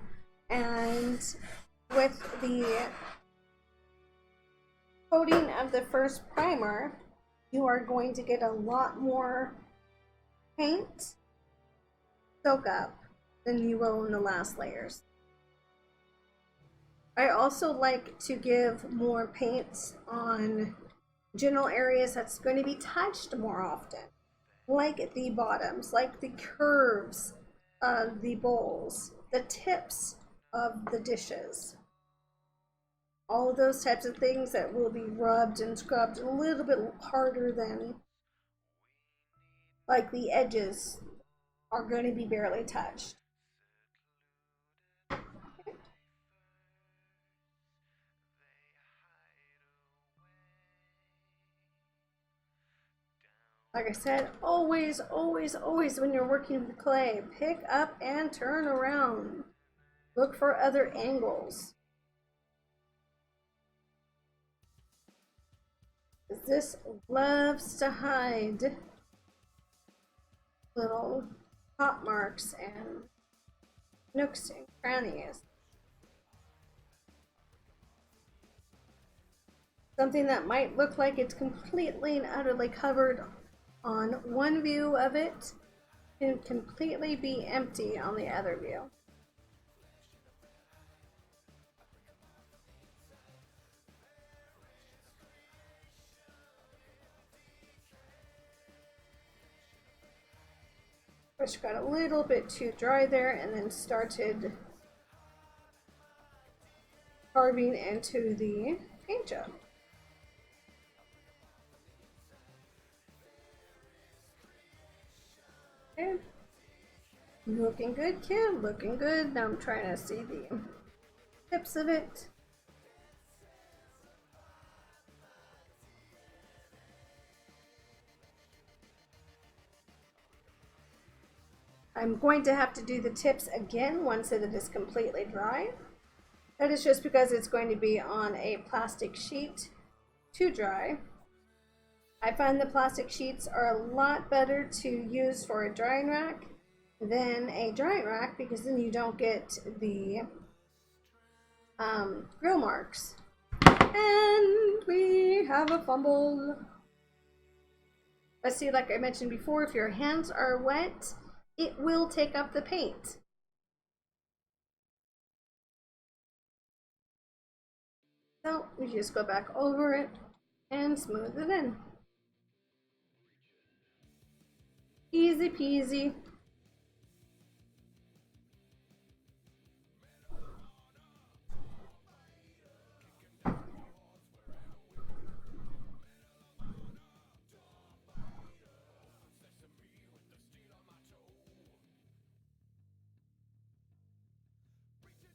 And with the coating of the first primer, you are going to get a lot more paint soak up than you will in the last layers. I also like to give more paint on general areas that's going to be touched more often, like the bottoms, like the curves of the bowls, the tips of the dishes. All of those types of things that will be rubbed and scrubbed a little bit harder than, like the edges are going to be barely touched. Like I said, always when you're working with clay, pick up and turn around. Look for other angles. This loves to hide. little top marks and nooks and crannies. Something that might look like it's completely and utterly covered on one view of it can completely be empty on the other view. Which got a little bit too dry there and then started carving into the paint job. Okay. Looking good, kid. Looking good. Now I'm trying to see the tips of it. I'm going to have to do the tips again once it is completely dry. That is just because it's going to be on a plastic sheet to dry. I find the plastic sheets are a lot better to use for a drying rack than a drying rack because then you don't get the grill marks. And we have a fumble. But see, like I mentioned before, if your hands are wet, it will take up the paint. So we just go back over it and smooth it in. Easy peasy.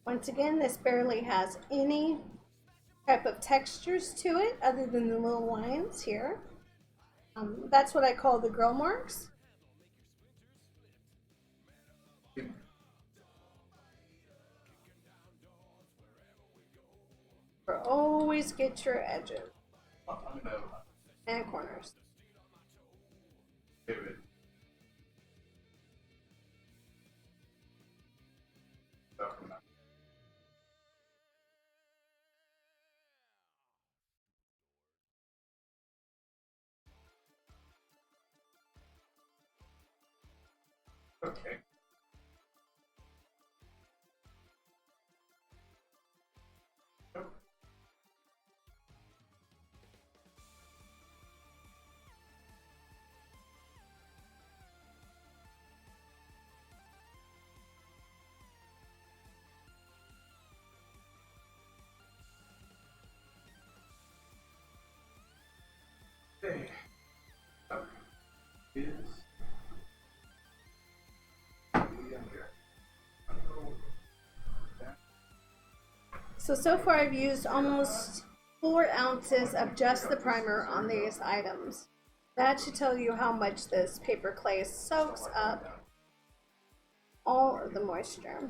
Once again, this barely has any type of textures to it other than the little lines here. That's what I call the grill marks. But always get your edges and corners. Okay. Okay. Is So far I've used almost 4 ounces of just the primer on these items. That should tell you how much this paper clay soaks up all of the moisture.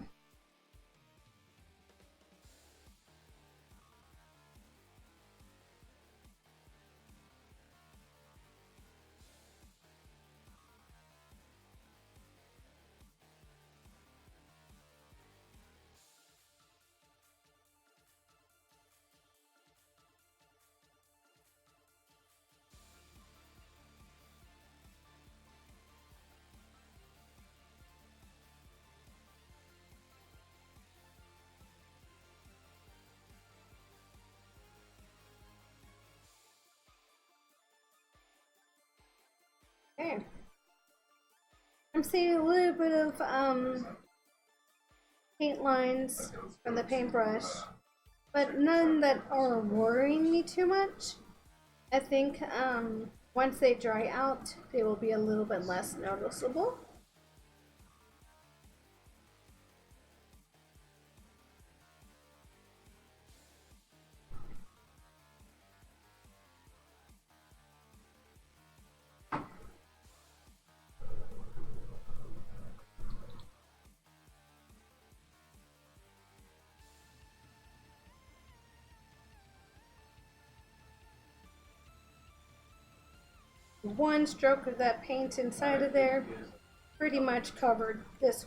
Okay. I'm seeing a little bit of paint lines from the paintbrush, but none that are worrying me too much. I think once they dry out, they will be a little bit less noticeable. One stroke of that paint inside of there pretty much covered this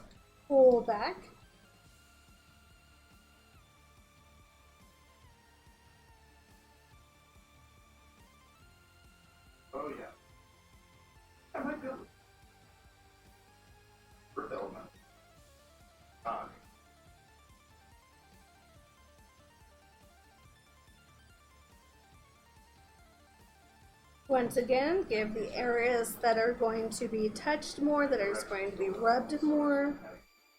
whole back. Oh yeah. I might be able to fulfillment. Once again, give the areas that are going to be touched more, that are going to be rubbed more,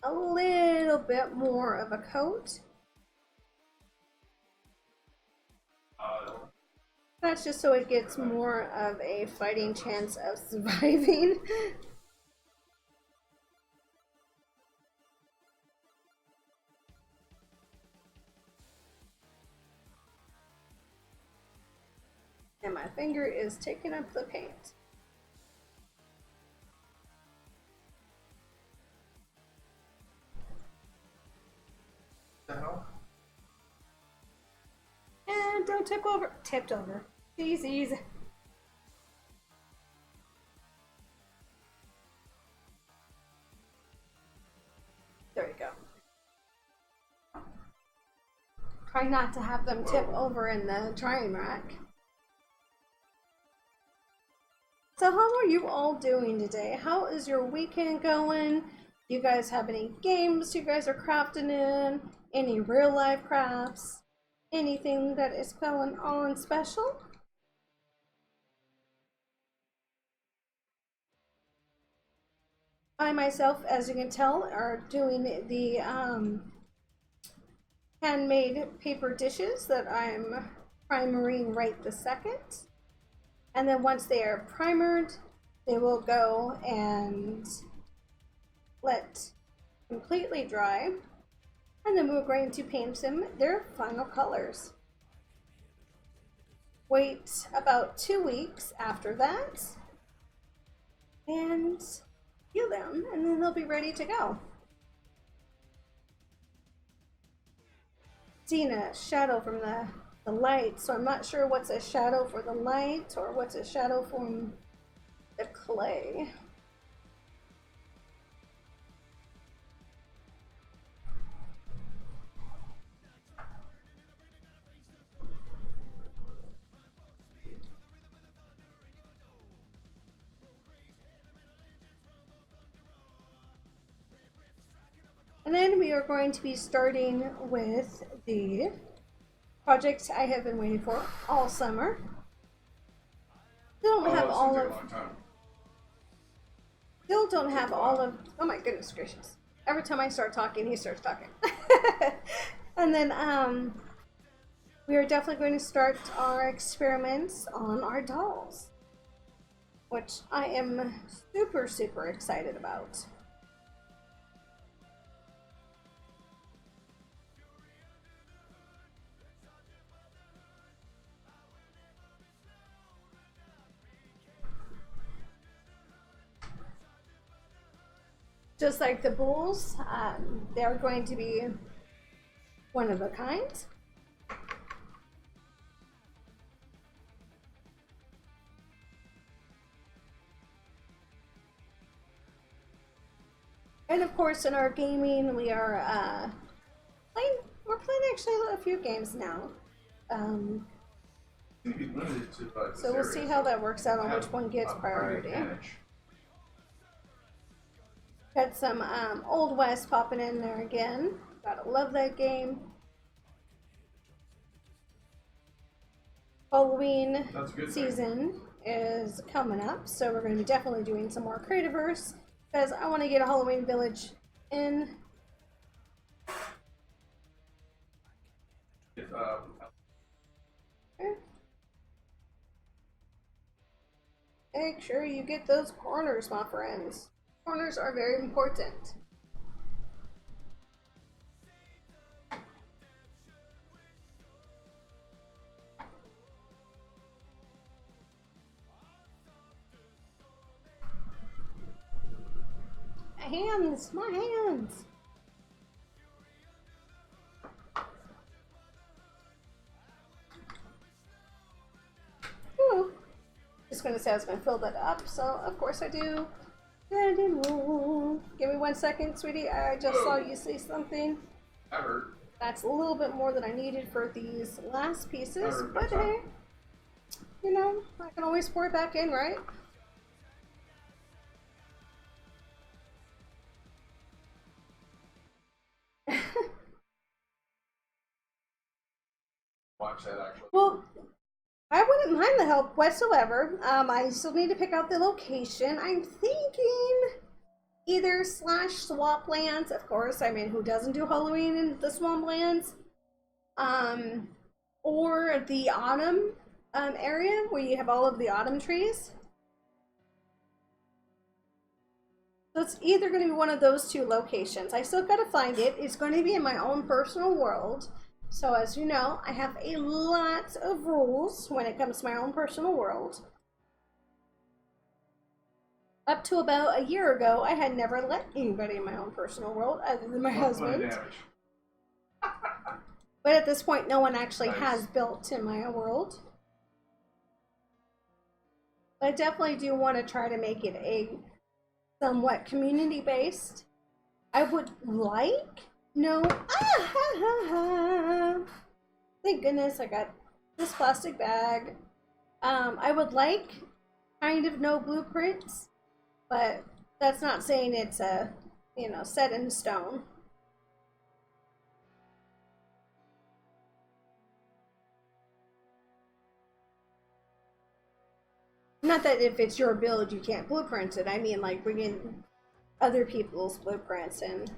a little bit more of a coat. That's just so it gets more of a fighting chance of surviving. And my finger is taking up the paint. And don't tip over. Tipped over. Easy. There you go. Try not to have them tip over in the drying rack. So how are you all doing today? How is your weekend going? Do you guys have any games you guys are crafting in? Any real life crafts? Anything that is going on special? I myself, as you can tell, are doing the handmade paper dishes that I'm primering right this second. And then once they are primered, they will go and let completely dry. And then we're going to paint them their final colors. Wait about 2 weeks after that and peel them, and then they'll be ready to go. Seeing a shadow from the light, so I'm not sure what's a shadow for the light or what's a shadow from the clay. And then we are going to be starting with the project I have been waiting for all summer. Still don't have all of. Still don't have all of. Oh my goodness gracious! Every time I start talking, he starts talking. And then we are definitely going to start our experiments on our dolls, which I am super excited about. Just like the bulls, they're going to be one of a kind. And of course, in our gaming, we are we're playing actually a few games now. So we'll see how that works out on which one gets priority. Got some Old West popping in there again. Gotta love that game. Halloween season is coming up, so we're going to be definitely doing some more Creativerse because I want to get a Halloween village in. Okay. Make sure you get those corners, my friends. Corners are very important. My hands. Ooh. Just gonna say I was gonna fill that up, so of course I do. Give me 1 second, sweetie. I just saw you say something. I heard. That's a little bit more than I needed for these last pieces, heard but that. hey, you know, I can always pour it back in, right? Watch that actually. Well, I wouldn't mind the help whatsoever. I still need to pick out the location. I'm thinking either slash swamplands, of course. I mean, who doesn't do Halloween in the swamplands? Or the autumn area where you have all of the autumn trees. So it's either going to be one of those two locations. I still got to find it. It's going to be in my own personal world. So as you know, I have a lot of rules when it comes to my own personal world. Up to about a year ago, I had never let anybody in my own personal world other than my husband. But at this point, no one actually has built in my world. But I definitely do want to try to make it a somewhat community-based. I would like, no, thank goodness I got this plastic bag. I would like kind of no blueprints, but that's not saying it's a, you know, set in stone. Not that if it's your build you can't blueprint it. I mean like bring in other people's blueprints and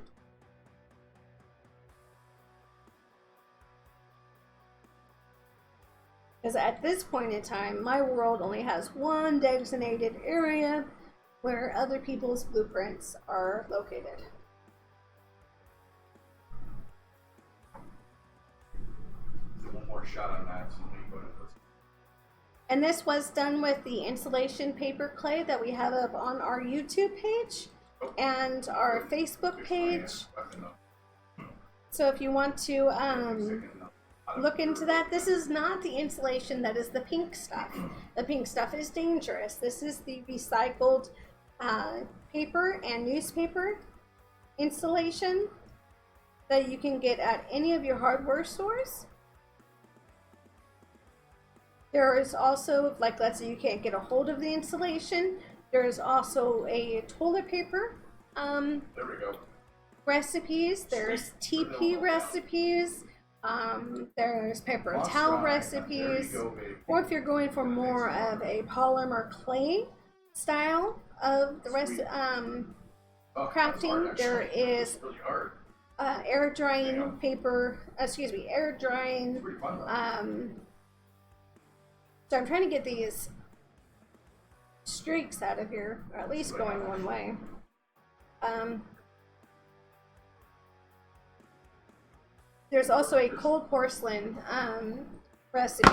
because at this point in time my world only has one designated area where other people's blueprints are located. One more shot on that. So we go to this. And this was done with the installation paper clay that we have up on our YouTube page and our Facebook page. So if you want to look into that, this is not the installation that is the pink stuff. The pink stuff is dangerous. This is the recycled paper and newspaper installation that you can get at any of your hardware stores. There is also, like let's say you can't get a hold of the installation, there is also a toilet paper There we go. recipes, there's TP recipes, there's paper towel recipes, or if you're going for more of a polymer clay style of the rest crafting, there is Really hard. air drying paper, air drying Pretty fun though. so I'm trying to get these streaks out of here, or at least going one way. There's also a cold porcelain recipe,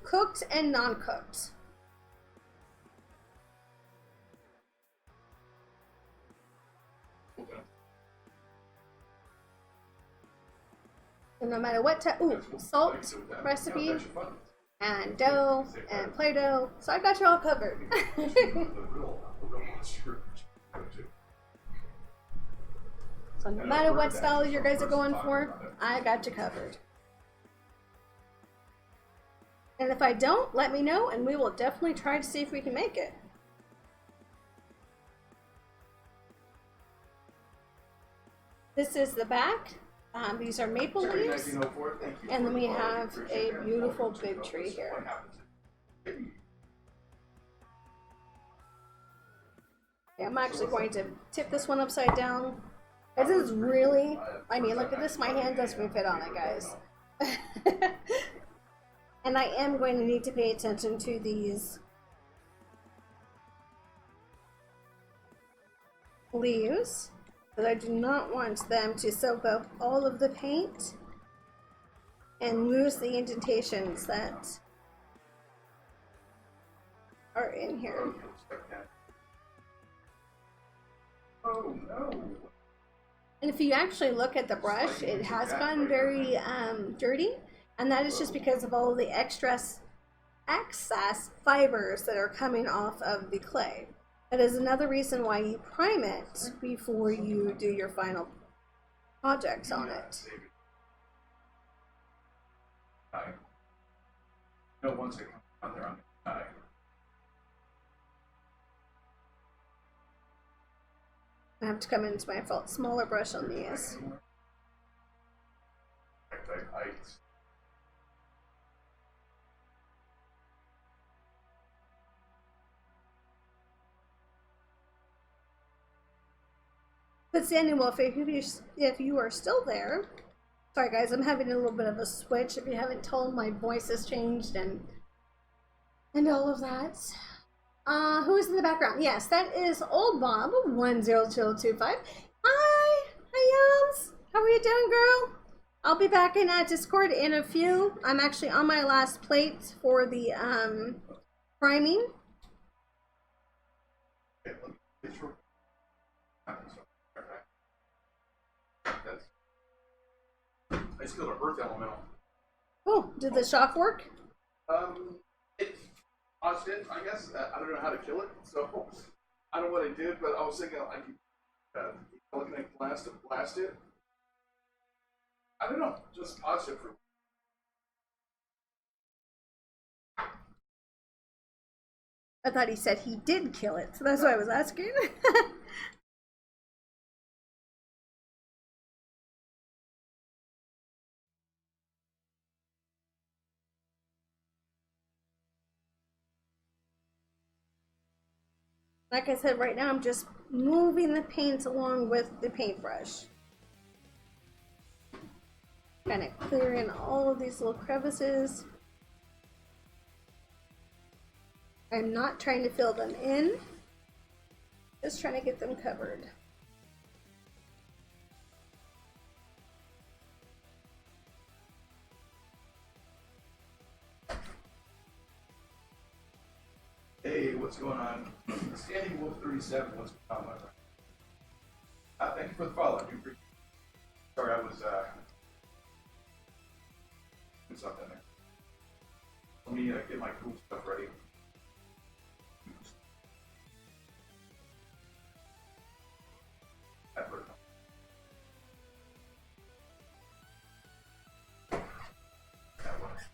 cooked and non-cooked. So no matter what type, salt recipe, and dough, and Play-Doh, so I got you all covered. So no matter what style you guys are going for, I got you covered. And if I don't, let me know, and we will definitely try to see if we can make it. This is the back. These are maple leaves. And then we have a beautiful big tree here. Okay, I'm actually going to tip this one upside down. This is really, I mean, look at this, my hand doesn't even fit on it, guys. And I am going to need to pay attention to these leaves, because I do not want them to soak up all of the paint and lose the indentations that are in here. Oh no. And if you actually look at the brush, it has gotten very dirty, and that is just because of all of the excess fibers that are coming off of the clay. That is another reason why you prime it before you do your final projects on it. Save it. No, once it comes out there on the eye. I have to come into my smaller brush on these. I But Sandy Wolf, if you are still there, sorry guys, I'm having a little bit of a switch. If you haven't told, my voice has changed and all of that. Who is in the background? Yes, that is Old Bob 10025. Hi, Yams. How are you doing, girl? I'll be back in Discord in a few. I'm actually on my last plate for the priming. I just killed an earth elemental. Oh, did the shock work? It paused it, I guess. I don't know how to kill it, so I don't know what I did, but I was thinking I could blast it. I don't know, just paused it for. I thought he said he did kill it, so that's why I was asking. Like I said, right now I'm just moving the paint along with the paintbrush. Kind of clearing all of these little crevices. I'm not trying to fill them in, just trying to get them covered. Hey, what's going on? Standing Wolf 37, what's going on, my friend? Thank you for the follow. I do appreciate it. Sorry, I was doing something there. Let me get my cool stuff ready. That worked. That works.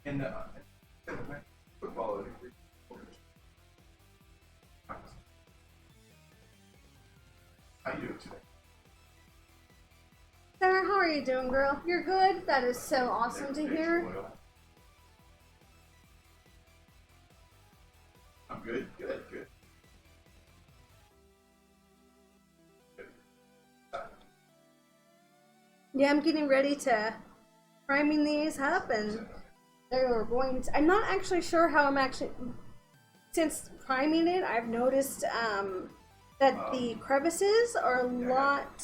And football. How you doing today? Sarah, how are you doing, girl? You're good? That is so awesome to hear. I'm good, good. Yeah, I'm getting ready to priming these up, and they're going to, I'm not actually sure how I'm actually, since priming it, I've noticed that the crevices are a lot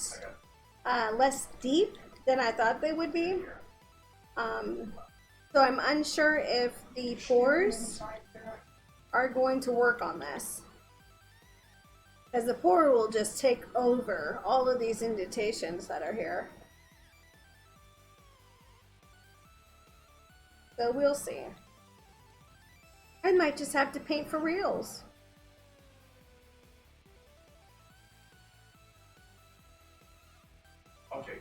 less deep than I thought they would be. So I'm unsure if the pores are going to work on this, as the pour will just take over all of these indentations that are here. So we'll see. I might just have to paint for reals. Okay.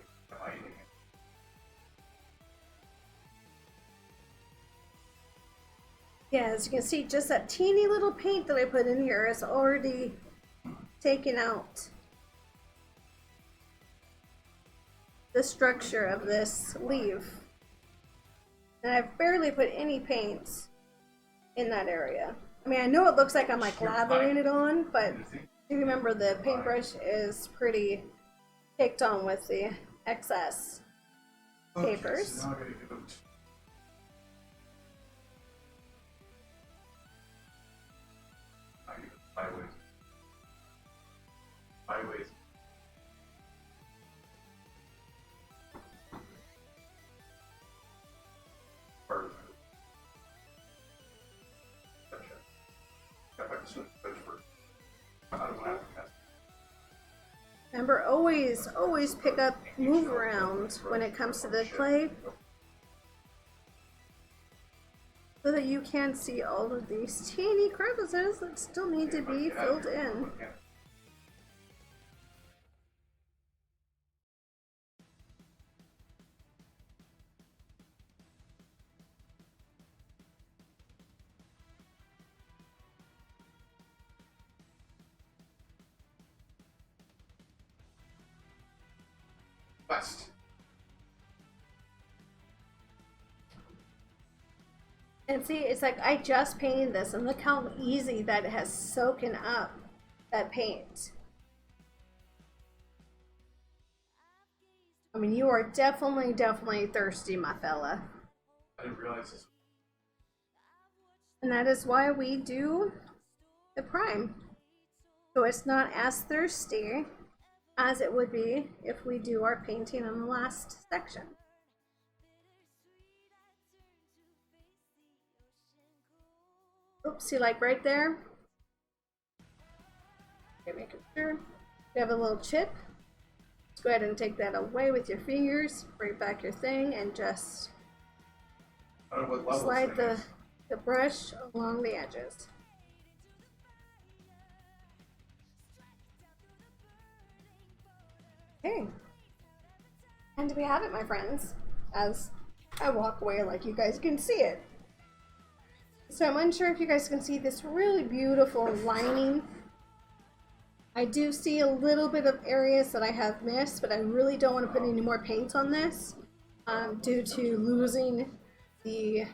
Yeah, as you can see, just that teeny little paint that I put in here is already taken out the structure of this leaf. And I've barely put any paint in that area. I mean, I know it looks like I'm like lathering it on, but do remember the paintbrush is pretty caked on with the excess papers. So now I gotta go to byways. Remember, always pick up, move around when it comes to the clay, so that you can see all of these teeny crevices that still need to be filled in. West. And see, it's like I just painted this, and look how easy that it has soaken up that paint. I mean, you are definitely thirsty, my fella. I didn't realize this. And that is why we do the prime. So it's not as thirsty as it would be if we do our painting on the last section. Oops, see, like right there? Okay, making sure. You have a little chip. Let's go ahead and take that away with your fingers. Bring back your thing and just slide the brush along the edges. Okay. And we have it, my friends, as I walk away like you guys can see it. So I'm unsure if you guys can see this really beautiful lining. I do see a little bit of areas that I have missed, but I really don't want to put any more paint on this due to losing the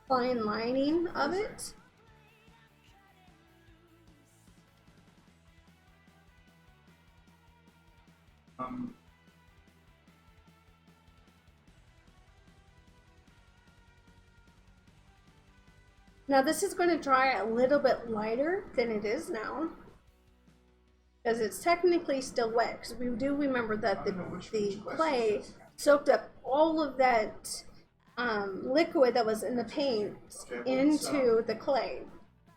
fine lining of it. Now this is going to dry a little bit lighter than it is now, because it's technically still wet, because we do remember that the clay soaked up all of that liquid that was in the paint into the clay.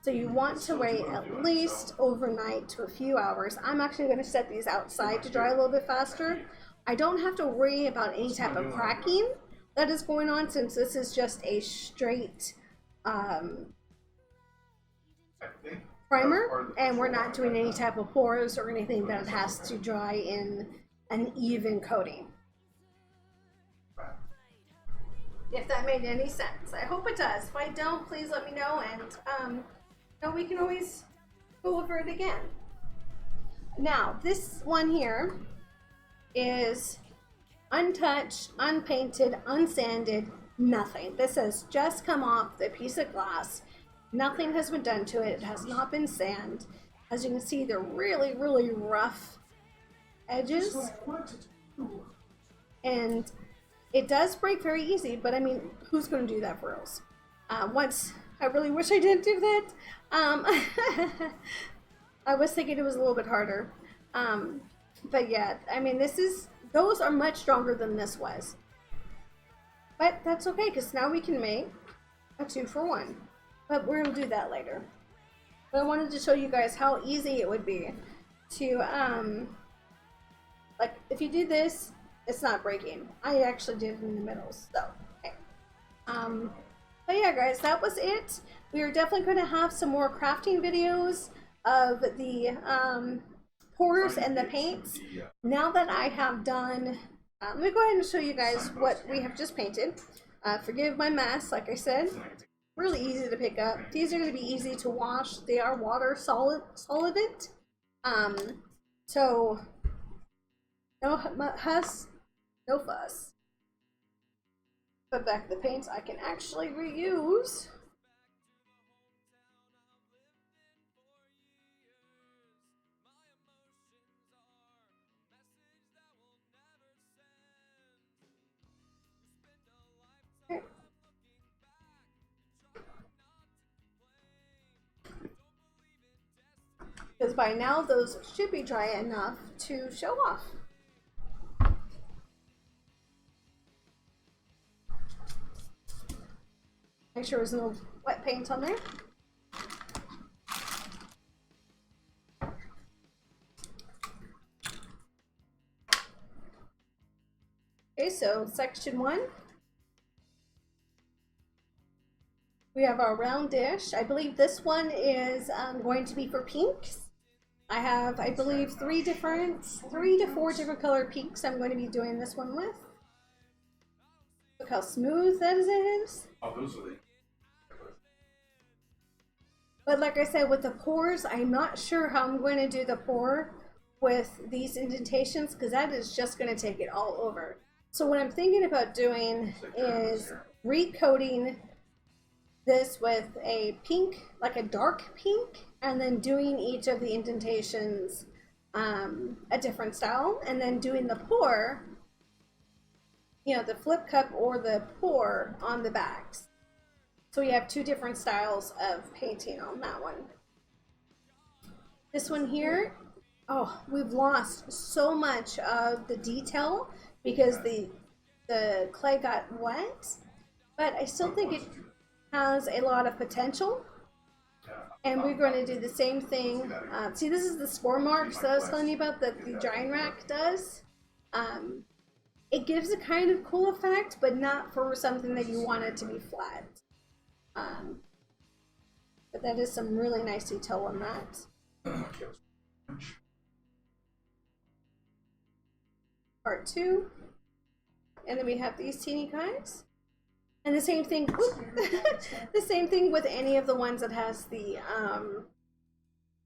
So you want to wait at least overnight to a few hours. I'm actually going to set these outside to dry a little bit faster. I don't have to worry about any type of cracking that is going on, since this is just a straight primer, and we're not doing any type of pores or anything that has to dry in an even coating. If that made any sense. I hope it does. If I don't, please let me know, and we can always go over it again. Now, this one here is untouched, unpainted, unsanded, nothing. This has just come off the piece of glass. Nothing has been done to it. It has not been sanded. As you can see, they're really rough edges. And it does break very easy, but I mean, who's going to do that for us? I really wish I didn't do that. I was thinking it was a little bit harder. But yeah, I mean, those are much stronger than this was. But that's okay, because now we can make a 2-for-1. But we're going to do that later. But I wanted to show you guys how easy it would be to, like, if you do this, it's not breaking. I actually did it in the middle, so, okay. But yeah, guys, that was it. We are definitely going to have some more crafting videos of the pours and the paints. Now that I have done, let me go ahead and show you guys what we have just painted. Forgive my mess, like I said. Really easy to pick up. These are going to be easy to wash. They are water solvent. So no fuss, no fuss. Put back the paints I can actually reuse. Okay. Because by now those should be dry enough to show off. Make sure there's no wet paint on there. Okay, so section 1. We have our round dish. I believe this one is going to be for pinks. I have, I believe, 3 to 4 different color pinks I'm going to be doing this one with. Look how smooth that is. Oh, those are the. But like I said, with the pores, I'm not sure how I'm going to do the pour with these indentations because that is just going to take it all over. So what I'm thinking about doing is recoating this with a pink, like a dark pink, and then doing each of the indentations a different style, and then doing the pour, you know, the flip cup or the pour on the backs. So we have 2 different styles of painting on that one. This one here, oh, we've lost so much of the detail because the clay got wet, but I still think it has a lot of potential. And we're going to do the same thing. See, this is the spore marks that I was telling you about that the drying rack does. It gives a kind of cool effect, but not for something that you want it to be flat. But that is some really nice detail on that. Part 2. And then we have these teeny guys. And the same thing, the same thing with any of the ones that has the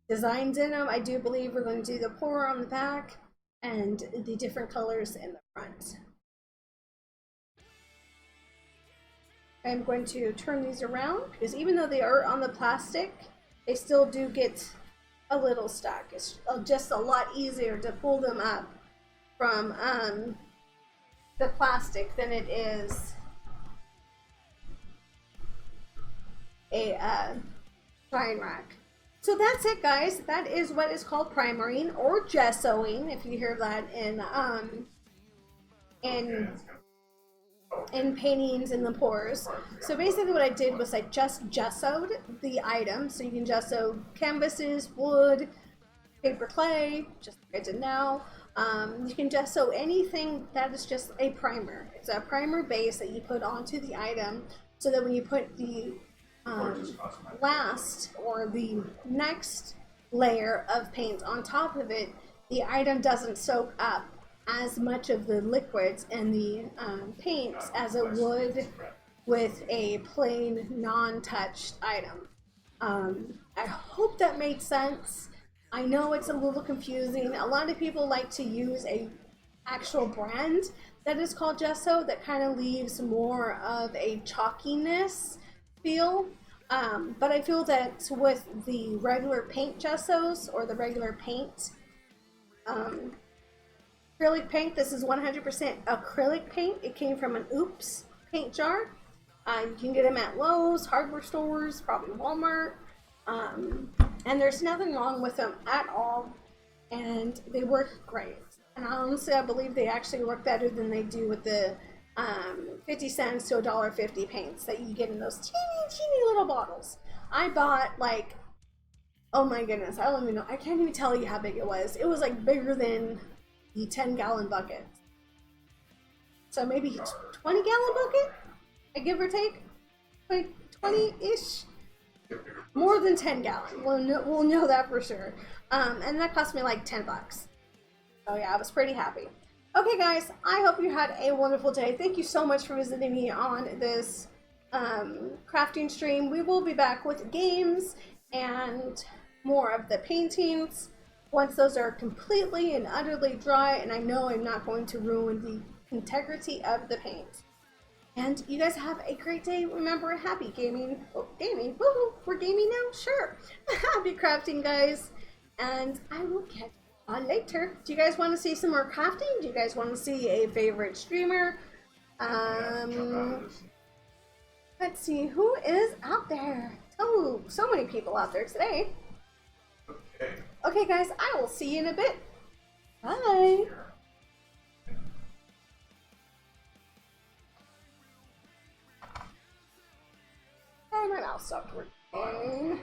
designs in them. I do believe we're going to do the pour on the back and the different colors in the front. I'm going to turn these around because even though they are on the plastic, they still do get a little stuck. It's just a lot easier to pull them up from the plastic than it is a drying rack. So that's it, guys. That is what is called primering or gessoing, if you hear that in paintings in the pours. So basically what I did was I just gessoed the item. So you can gesso canvases, wood, paper clay, just like I did now. You can gesso anything that is just a primer. It's a primer base that you put onto the item so that when you put the last or the next layer of paint on top of it, the item doesn't soak up as much of the liquids and the paints as it would with a plain non-touched item. I hope that made sense. I know it's a little confusing. A lot of people like to use a actual brand that is called gesso that kind of leaves more of a chalkiness feel, but I feel that with the regular paint gessos or the regular paint acrylic paint, this is 100% acrylic paint. It came from an Oops paint jar. You can get them at Lowe's, hardware stores, probably Walmart, and there's nothing wrong with them at all, and they work great. And honestly, I believe they actually work better than they do with the 50 cents to $1.50 paints that you get in those teeny little bottles. I bought like, oh my goodness, I don't even know. I can't even tell you how big it was. It was like bigger than the 10-gallon bucket. So maybe 20-gallon bucket, I give or take, like 20-ish. More than 10 gallon. We'll know that for sure. And that cost me like 10 bucks. So yeah, I was pretty happy. Okay guys, I hope you had a wonderful day. Thank you so much for visiting me on this crafting stream. We will be back with games and more of the paintings once those are completely and utterly dry, and I know I'm not going to ruin the integrity of the paint. And you guys have a great day. Remember, happy gaming. Oh, gaming. Woohoo! We're gaming now? Sure. Happy crafting, guys. And I will catch you on later. Do you guys want to see some more crafting? Do you guys want to see a favorite streamer? Let's see. Who is out there? Oh, so many people out there today. Okay, guys. I will see you in a bit. Bye. And my mouse stopped working.